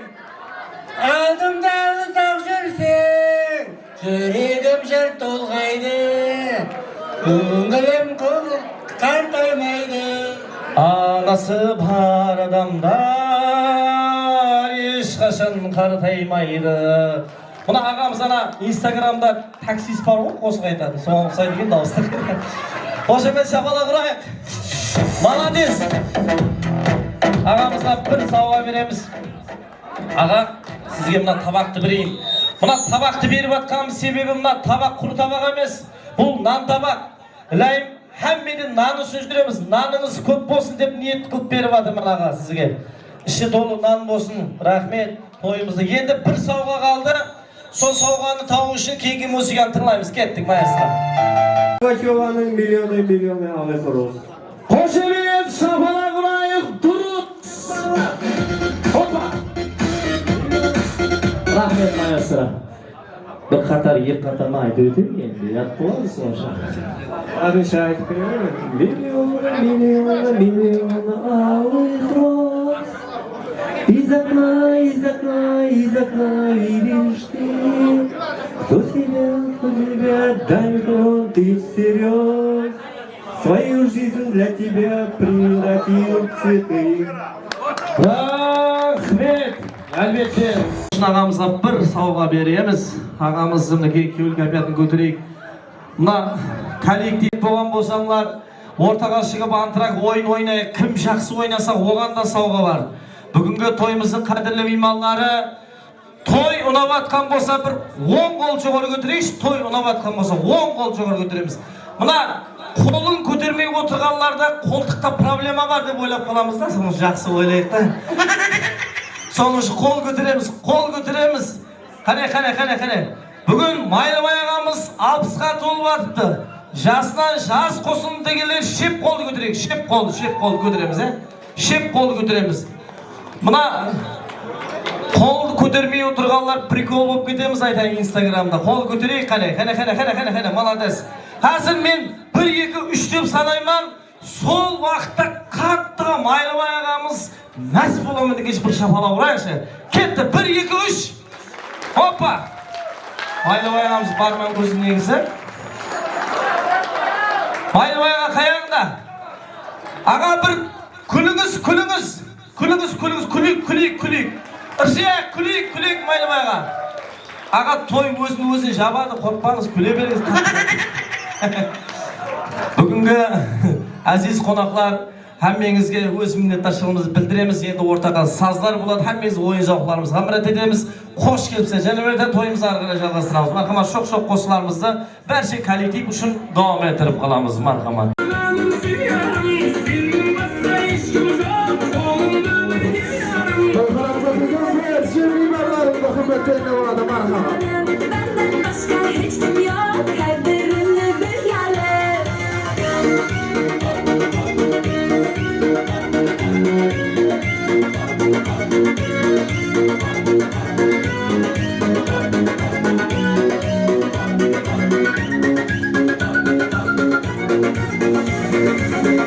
алдымдағы сақ жүрсең, жүрегім жыр толғайды, көңілім қартаймайды. анасы бар адамдар ешқашан қартаймайды. Мұна ағамыз ана инстаграмда таксист бар ғой, қосық айтады. Соған ұқсайды екен дауысты. Қошемет шапалақ ұрайық. Молодец. Ағамызға бір сауға береміз. Аға, сізге мына табақты берейін. Мына табақты беріп атқанымыз себебі мына табақ құр табақ емес. Бұл нан табақ. Лайым Хәммеден наны үшін жүреміз. Наныңыз көп болсын деп ниет қылып беріп атырмын аға сізге. Іші толы нан болсын. Рахмет. Тойымызды. Енді бір сауға қалды. Сол сауғаны тауы үшін кейінгі музыканы тыңлаймыз. Кеттік, маэстро. Пачованың миллионы алай құрылыз. Қошемет шапалақ ұрайық. Дұрыс. Опа. Рахмет, маэстро. Bir қатар, екі қатар ма айтып өтейін енді, ят болады сонша. Арыша айтып беремін. Миллионы алых роз. Из окна видишь ты. Кто тебя, далеко ты всерьез. Свою жизнь для тебя превратил в цветы. Рахмет! Әлбетте, ағамызға бір сауға береміз. Ағамыздың кеуіл кәпетін көтерейік. Мына коллектив болған болсаңлар, ортаға шығып антырақ ойын ойнайық. Кім жақсы ойнаса, оған да сауға бар. Бүгінгі тойымыздың қадірлі меймандары, той ұнап атқан болса, бір 10 қол жоғары көтерейікші. Той ұнап атқан болса, 10 қол жоғары көтереміз. Мына қолын көтермей отырғанларда қолтықта проблема бар деп ойлап қаламыз да, соны жақсы ойлайық та. Соның үшін қол көтереміз. Қане. Бүгін Майлыбай ағамыз 60-ға толып атыпты. Жасынан жас қосын дегенлер шеп қолды көтерейік. Шеп қолды көтереміз, Шеп қолды көтереміз. Мына қолды көтермей отырғанлар прикол болып кетеміз, айтайын инстаграмда. Қол көтерейік, қане, молодец. Қазір мен 1, 2, 3 деп санайман, сол уақытта Katta Maylabay ağamız nasip olamı degeç bir şapala vurayışı. Ketti 1, 2, 3. Hoppa. Maylabay ağamız barman gözünün egisi. Maylabay ağa kayağında. Ağa bir kulünüz. Irşıya kulik Maylabay ağa. Ağa toy özünü jabadı korkpanız küle beriniz. Bugünkü aziz konaklar hammangizga o'z minnatdorchiligimizni bildiramiz. Endi o'rtaqa sazlar bo'ladi. Hammangiz o'yinchoqlarimiz hamrat edamiz. Xo'sh kelibsiz. Janaverda to'yimizni arqaga jalg'ashtiramiz. Marhamat, sho'x qo'shiqlarimizni barcha kollektiv uchun davom ettirib qolamiz. Marhamat. Benden başka hiç kim yok, kaderimle bir yerle.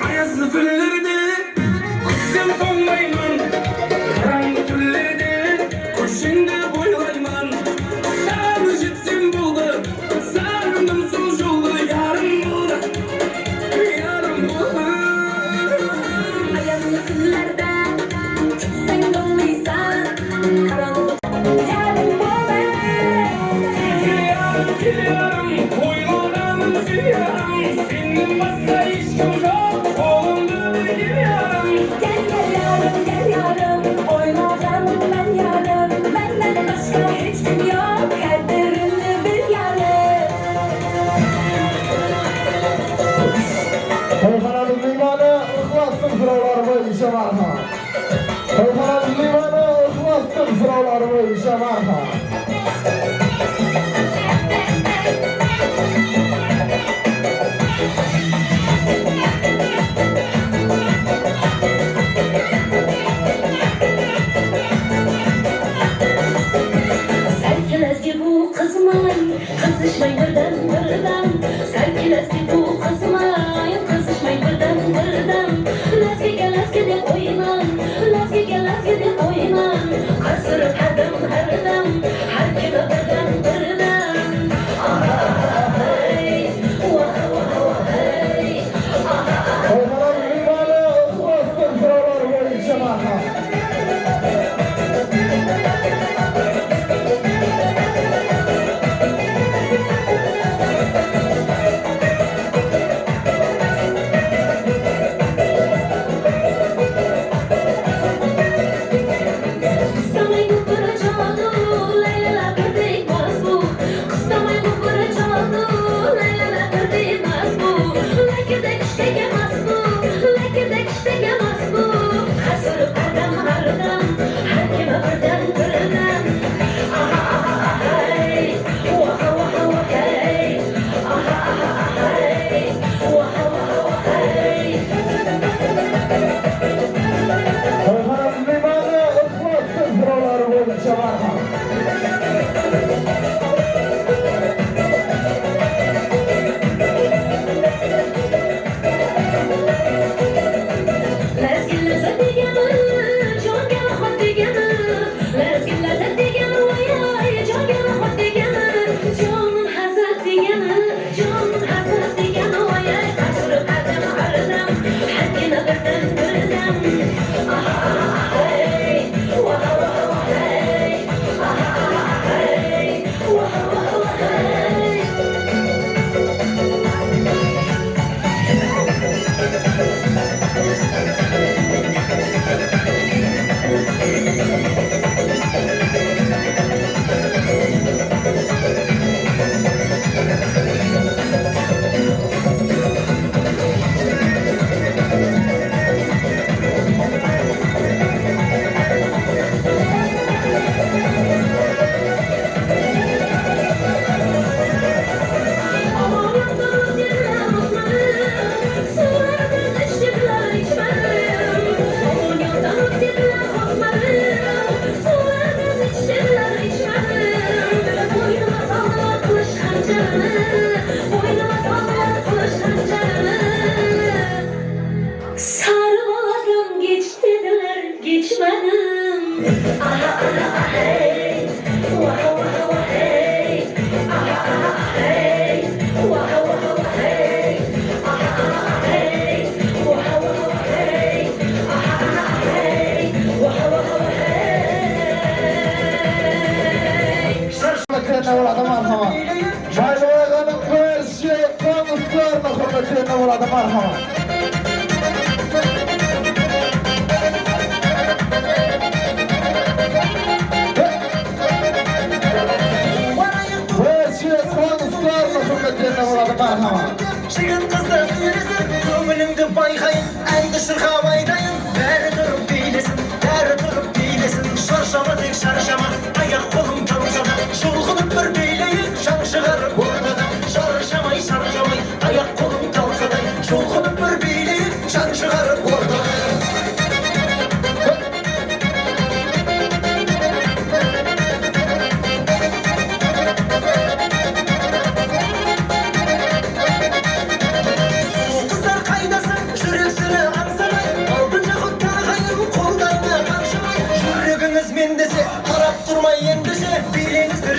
Ayazlı füllerde kızım konmayman, karanlık türlerde koşunda boylayman. Sarı jitsim buldu, sarındım sol yolda, yarım buldu. Ayazlı füllerde sen dolmaysan, karanlık yarım buldu. Yarım boylanan yarım, senin başka hiç kim yok, kolumda bir yarım. Gel yarım, oynadan ben yarım. Benden başka hiç kim yok, kaderimle bir yarım. Toyxonamiz mehmoni ixlosli so'rovlari bo'yicha marhamat. Toyxonamiz mehmoni ixlosli so'rovlari bo'yicha marhamat. Serkelezgi bu kızmay, kızışmay birden. Serkelezgi bu kızmay, kızışmay birden. Lezgi de oynan, lezgi de oynan. Kasırıp her dem, her kime birden. Ay, vah hey. Toyxonamiz mehmoni ixlosli so'rovlari bo'yicha marhamat. hürmetlerine uğradı marhaba. Maylıbayganın versi konuklarına hürmetlerine uğradı marhaba. Versi konuklarına hürmetlerine uğradı marhaba. Çıgın kızlar sürüsün, kömülüngdü bayhayın, әнді шырқабайдайын, бәрі тұрып билесін, бәрі тұрып билесін, шаршама тек шаршама, аяқ қолым талса да, шұлғынып бір билейік, шаң шығарып ортада, шаршамай, шаршамай, аяқ қолым талса да, шұлғынып бір билейік, шаң шығарып ортада.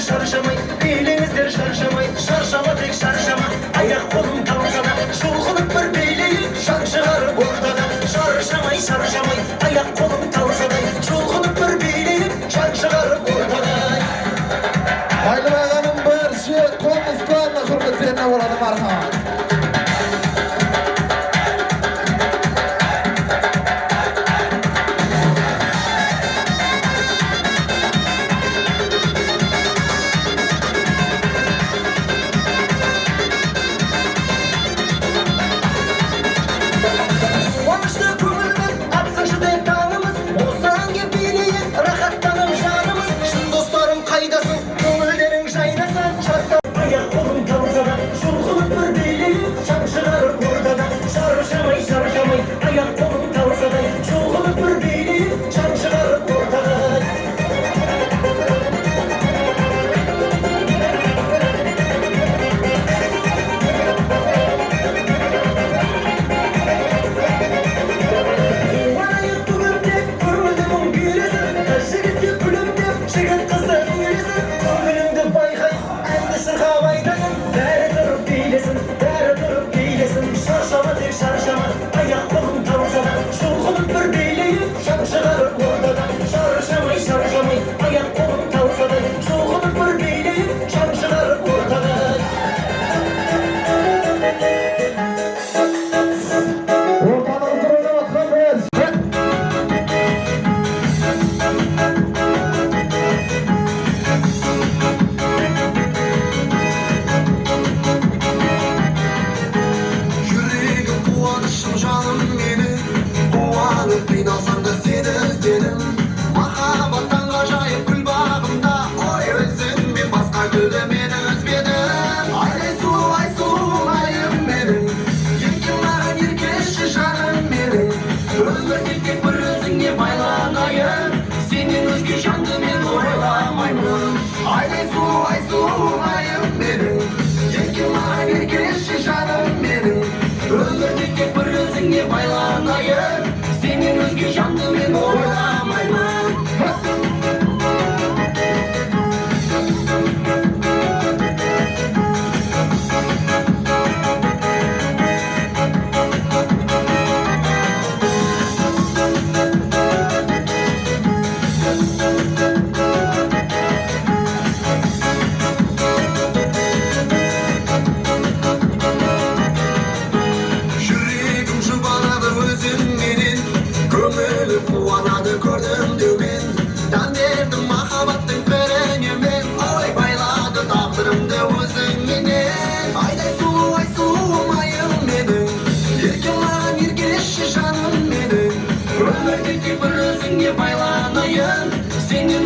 Şarşamay, bilinizdir şarşamay, şarşama tek şarşama, ayak kolum kalsa da, şulğunuk bir beyleyin, şan çıkarıp ortada, şarşamay, şarşamay, ayak kolum kalsa da, şulğunuk bir beyleyin, şan çıkarıp ortada. Maylıbayganın versi konuklarına hürmetlerine uğradı marhaba.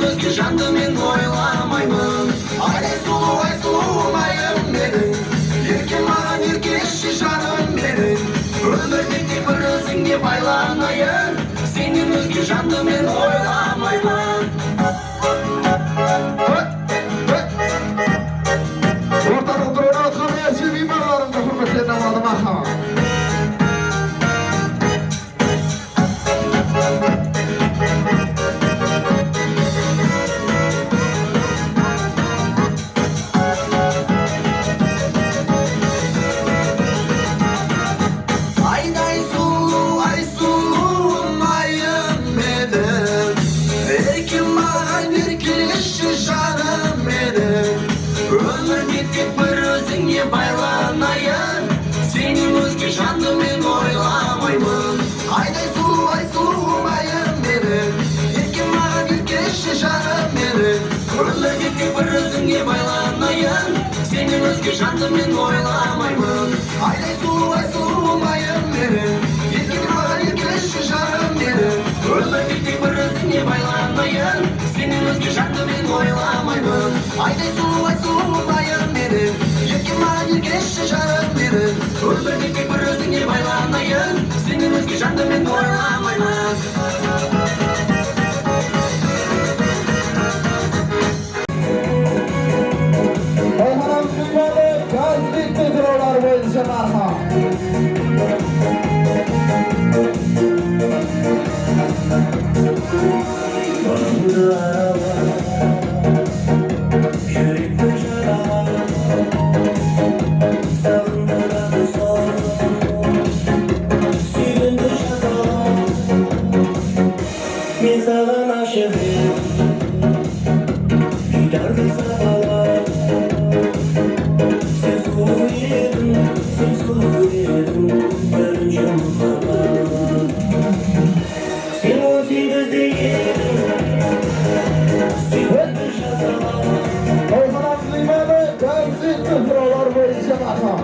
Жанды мен ойламаймын, айдай сұлу айым менің, еркем маған еркеші жаным менің, өмірде тек бір өзіңе байланайын, сенен өзге жанды мен ойламаймын. Ортаның тұрғын атқан әсі беймағарымды hürmetlerine uğradı marhaba. тек бір өзіңе байланайын. Сенің өзге жанды мен ойламаймын. Айдай сұлуым айым менің, еркем маған еркеші жаным менің. Өмірде тек бір өзіңе байланайын. Сенің өзге жанды мен ойламаймын. Айдай сұлуым айым менің, еркем маған еркеші жаным менің. Өмірде тек бір өзіңе байланайын. Сенің өзге жанды мен ойламаймын. Айдай сұлуым айым менің, еркем маған еркеші жаным менің. Өмірде тек бір өзіңе байланайын. Сенің өзге жанды мен ойламаймын. Oyhanam Sülmalı, Gazlikli Drolar boyunca marha. Oyhanam Sülmalı, Gazlikli Drolar boyunca marha.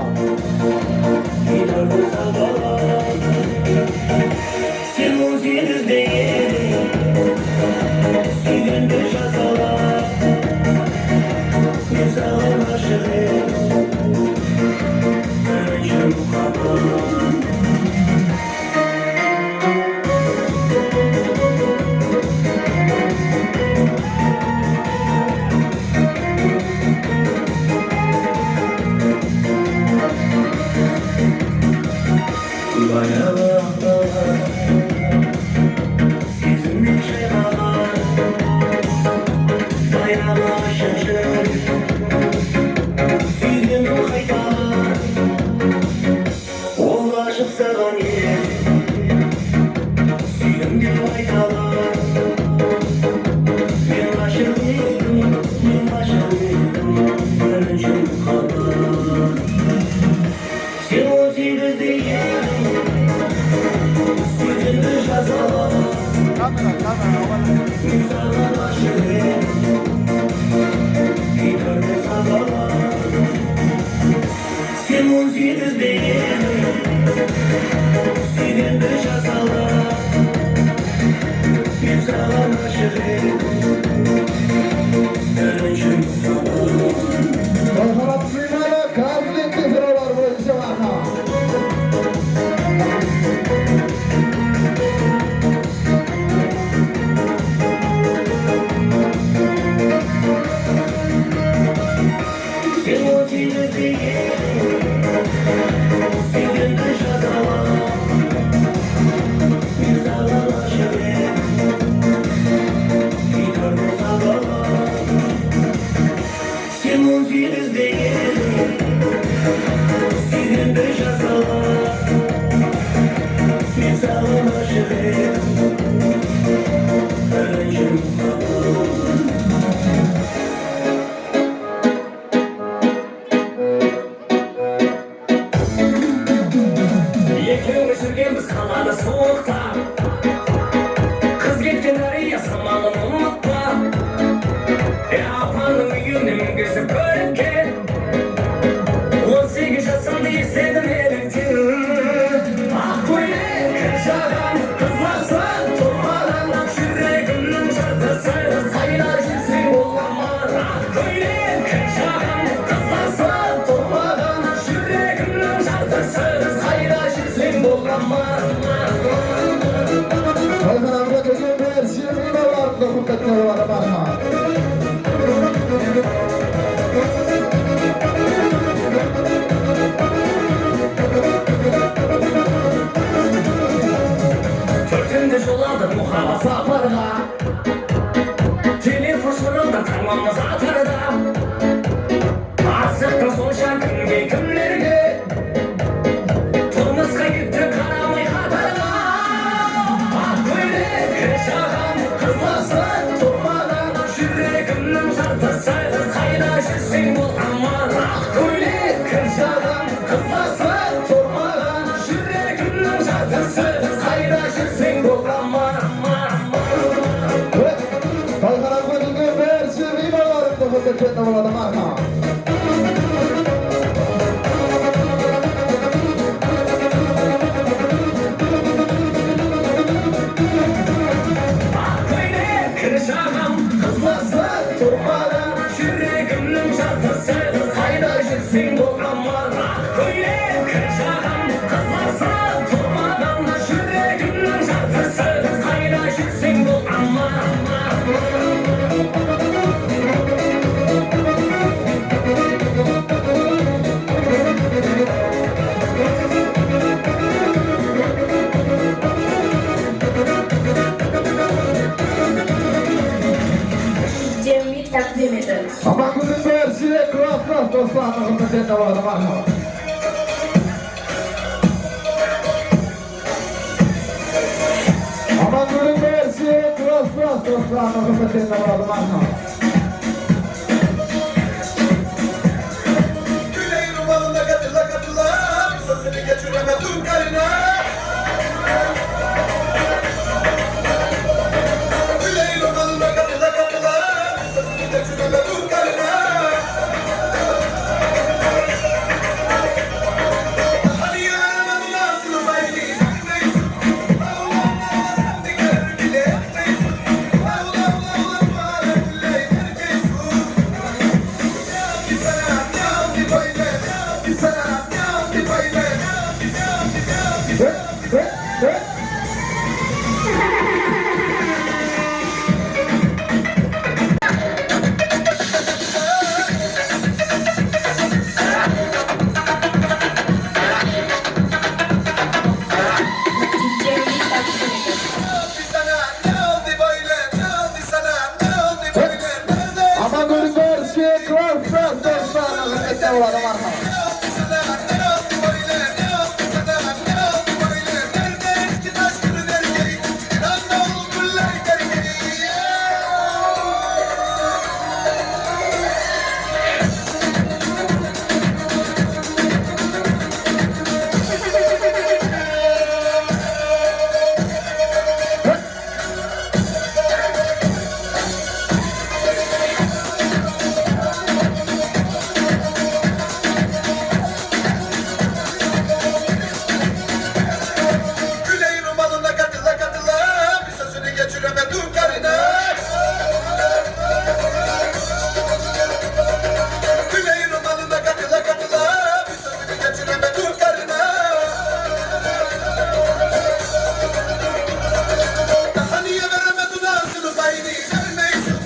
Oyhanam Sülmalı, Gazlikli Drolar boyunca marha. Екеуміз жүргенбіз қалада суықта, қыз кеткен дария самалын ұмытпа. Апаның үйіне мінгізіп көріп кел, 18 жасымды естедім еліктен. Ақ көйлек жағам қызларсан тұрмаған, жүрегімнің жартысы қайда жүрсең болама. Ақ көйлек жағам қызларсан тұрмаған, жүрегімнің жартысы қайда жүрсең болама. Oyhanamda köken bir sirmin olardı hukukatları var marha. Төртімді жоладым мұхаба сапарға, телефон шырылда таңмамыз атарда. Асықтың сонша кімге кімлерге, тұрмысқа кетті қарамай қатарға. Ақ көйлек жағам қызларсан тұрма günün çarpısı Kayda жүрсең болғанман Көйлек жаған қызарса тұрмаған жүрегімнің жартысы Қайда жүрсең болғанман Cemil takdim eder. Ama günün versiye klas dostlarımızın sen de var mı? Ama günün versiye klas dostlarımızın sen de var mı? Güleyin umalında katıla sözünü geçiremedim karına. Güleyin umalında katıla sözünü geçiremedim karına. Hani yaramadı nasıl baydi? Ama günün versiye klas dostlarımızın sen de var mı? Güleyin umalına katıla bir sözünü geçiremedim karına. Güleyin umalına katıla bir sözünü geçiremedim karına. Daha niye veremedin ağzını bayını vermeysin.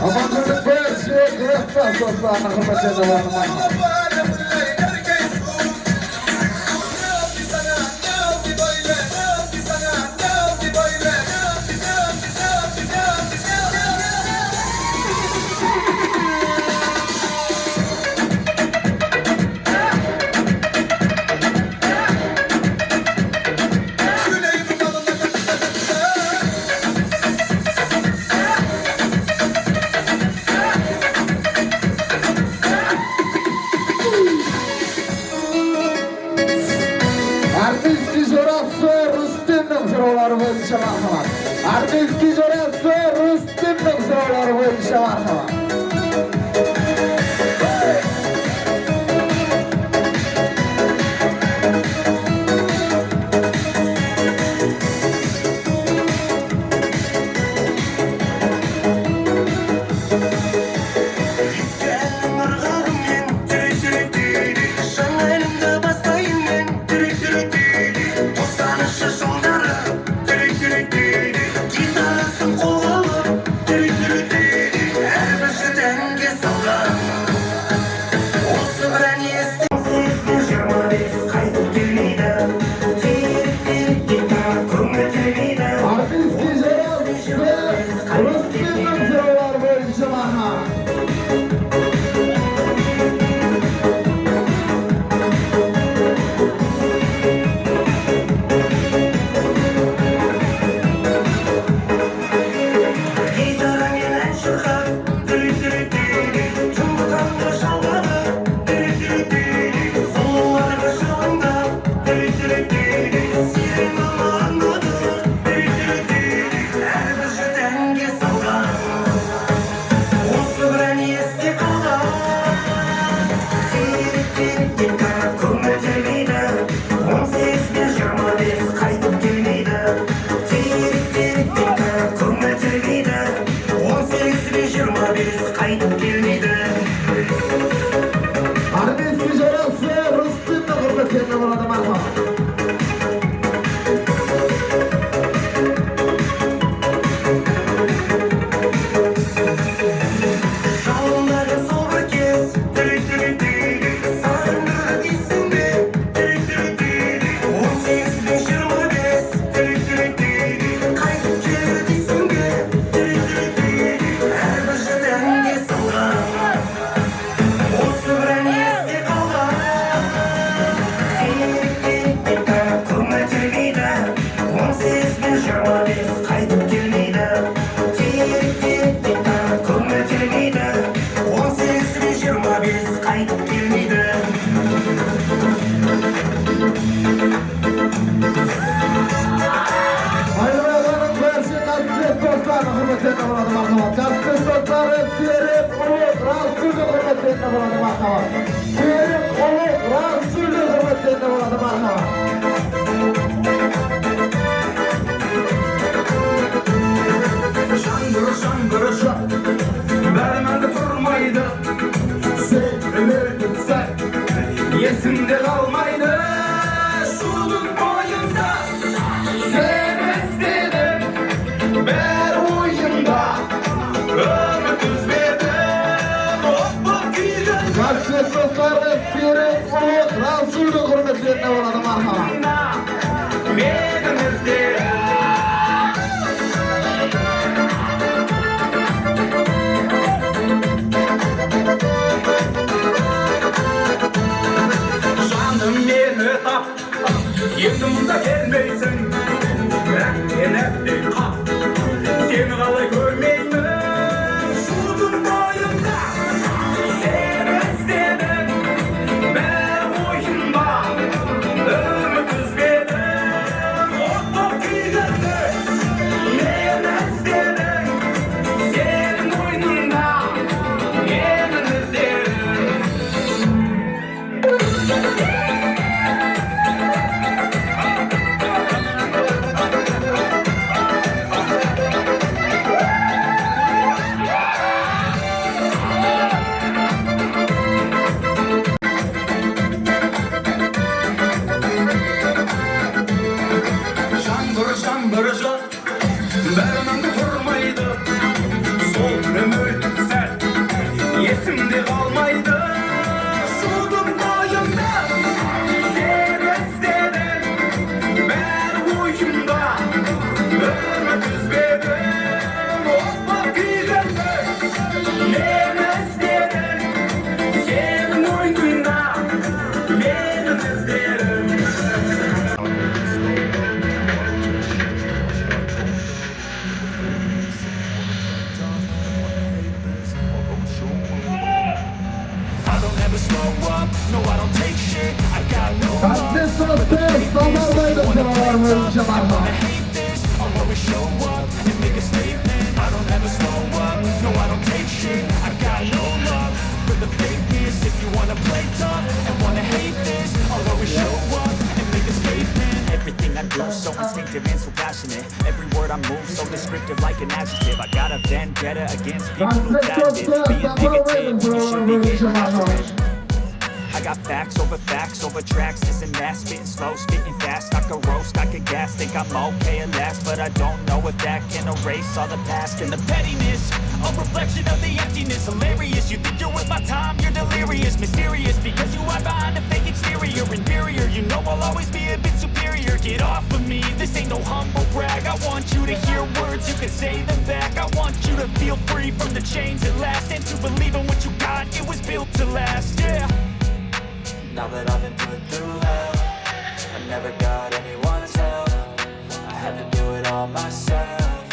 Aman kızım versiye klas dostlarımızın sen de var mı? Artistki jorası Rüstem'in sıraları boyunca var. Artistki jorası Rüstem'in sıraları boyunca var. da biz kaytıp gelmeydi. Hayvanların versin aziz dostlarına hürmetlerine buladı marhamat. Aziz dostları Serim Ulu Rasulü hürmetlerine buladı marhamat. Serim Ulu Rasulü hürmetlerine buladı marhamat. Şangır şangır şan, vermedi durmaydı. Sevdim sen, yesimde kalmaydı. Şunun boyunda, seni istedim. Ben uyumda, ömür düz verdim. Hoppa gidelim. Aziz dostları Serim Ulu Rasulü hürmetlerine buladı marhamat. Benim izlerim. Canım beni tap, yanımda gelmeysin. Ben yine kap, seni kalay görmeyim. Şunun boyunda, seni istedim. Ben uyumda, ömür düz verdim. Hoppa gidelim, yine istedim. Senin boynunda, yine istedim. Şangır şangır şan, vermem durmaydı. Sol ömür sen, yesimde kalmaydı. Şudum boyunda, seni istedim. Ben uyumda, ömür düz verdim. Hoppa gidelim, beni istedim. Senin oyununda, beni izlerim. Aziz dostlar, damarlaydı sıralarını ölçe marhamat. Everything I do, so instinctive and so passionate. Every word I move, so descriptive like an adjective. I got a vendetta against people who Aziz doubt it. dostlar, Being damarlaydı negative, you should sıralarını be ölçe getting marhamat. after it. I got facts over tracks, this and that, spitting slow, spitting fast. I could roast, I could gas, think I'm okay at last, but I don't know if that can erase all the past and the pettiness. A reflection of the emptiness, hilarious. You think you're with my time, you're delirious, mysterious, because you hide behind a fake exterior, inferior. You know I'll always be a bit superior. Get off of me, this ain't no humble brag. I want you to hear words, you can say them back. I want you to feel free from the chains at last, and to believe in what you got, it was built to last, yeah. Now that I've been put through hell, I never got anyone's help. I had to do it all myself.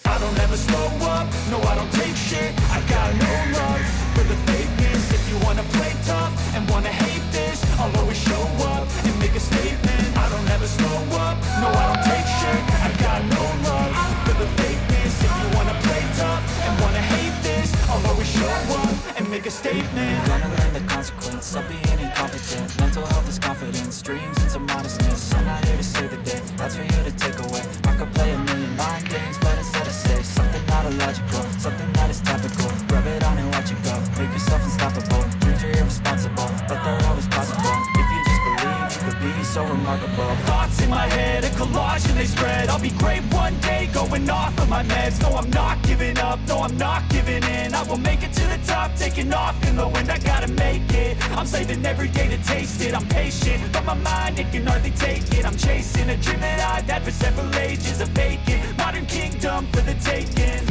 I don't ever slow up, no I don't take shit. I got no love for the fakeness. If you wanna play tough and wanna hate this, I'll always show up and make a statement. I don't ever slow up, no I don't take shit. I got no love for the fakeness. If you wanna play tough and wanna hate this, I'll always show up and make a statement. Gonna learn the consequence of being incompetent. Mental health is confidence, dreams into modestness. I'm not here to save the day, that's for you to take away. I could play a million mind games, but instead I say something not illogical, something that is topical. Rub it on and watch it go, make yourself unstoppable. Dreams are irresponsible, but they're always possible. If you just believe, you could be so remarkable. Thoughts in my head, a collage and they spread. I'll be great one day, going off of my meds. No, I'm not giving up, no, I'm not giving in. I will make it to the top, taking off in the wind. I gotta make it, I'm saving every day to taste it. I'm patient, but my mind, it can hardly take it. I'm chasing a dream that I've had for several ages. A vacant, modern kingdom for the taking.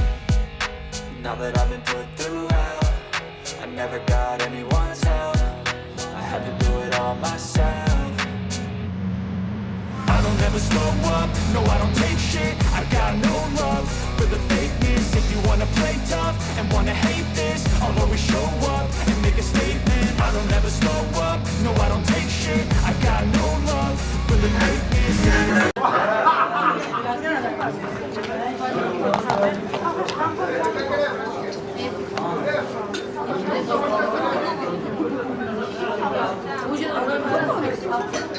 Now that I've been put through hell, I never got anyone's help. I had to do it all myself. I don't ever slow up, no I don't take shit. I got no love for the fakeness. If you wanna play tough and wanna hate this, I'll always show up and make a statement. I don't ever slow up, no I don't take shit. I got no love for the fakeness. Уже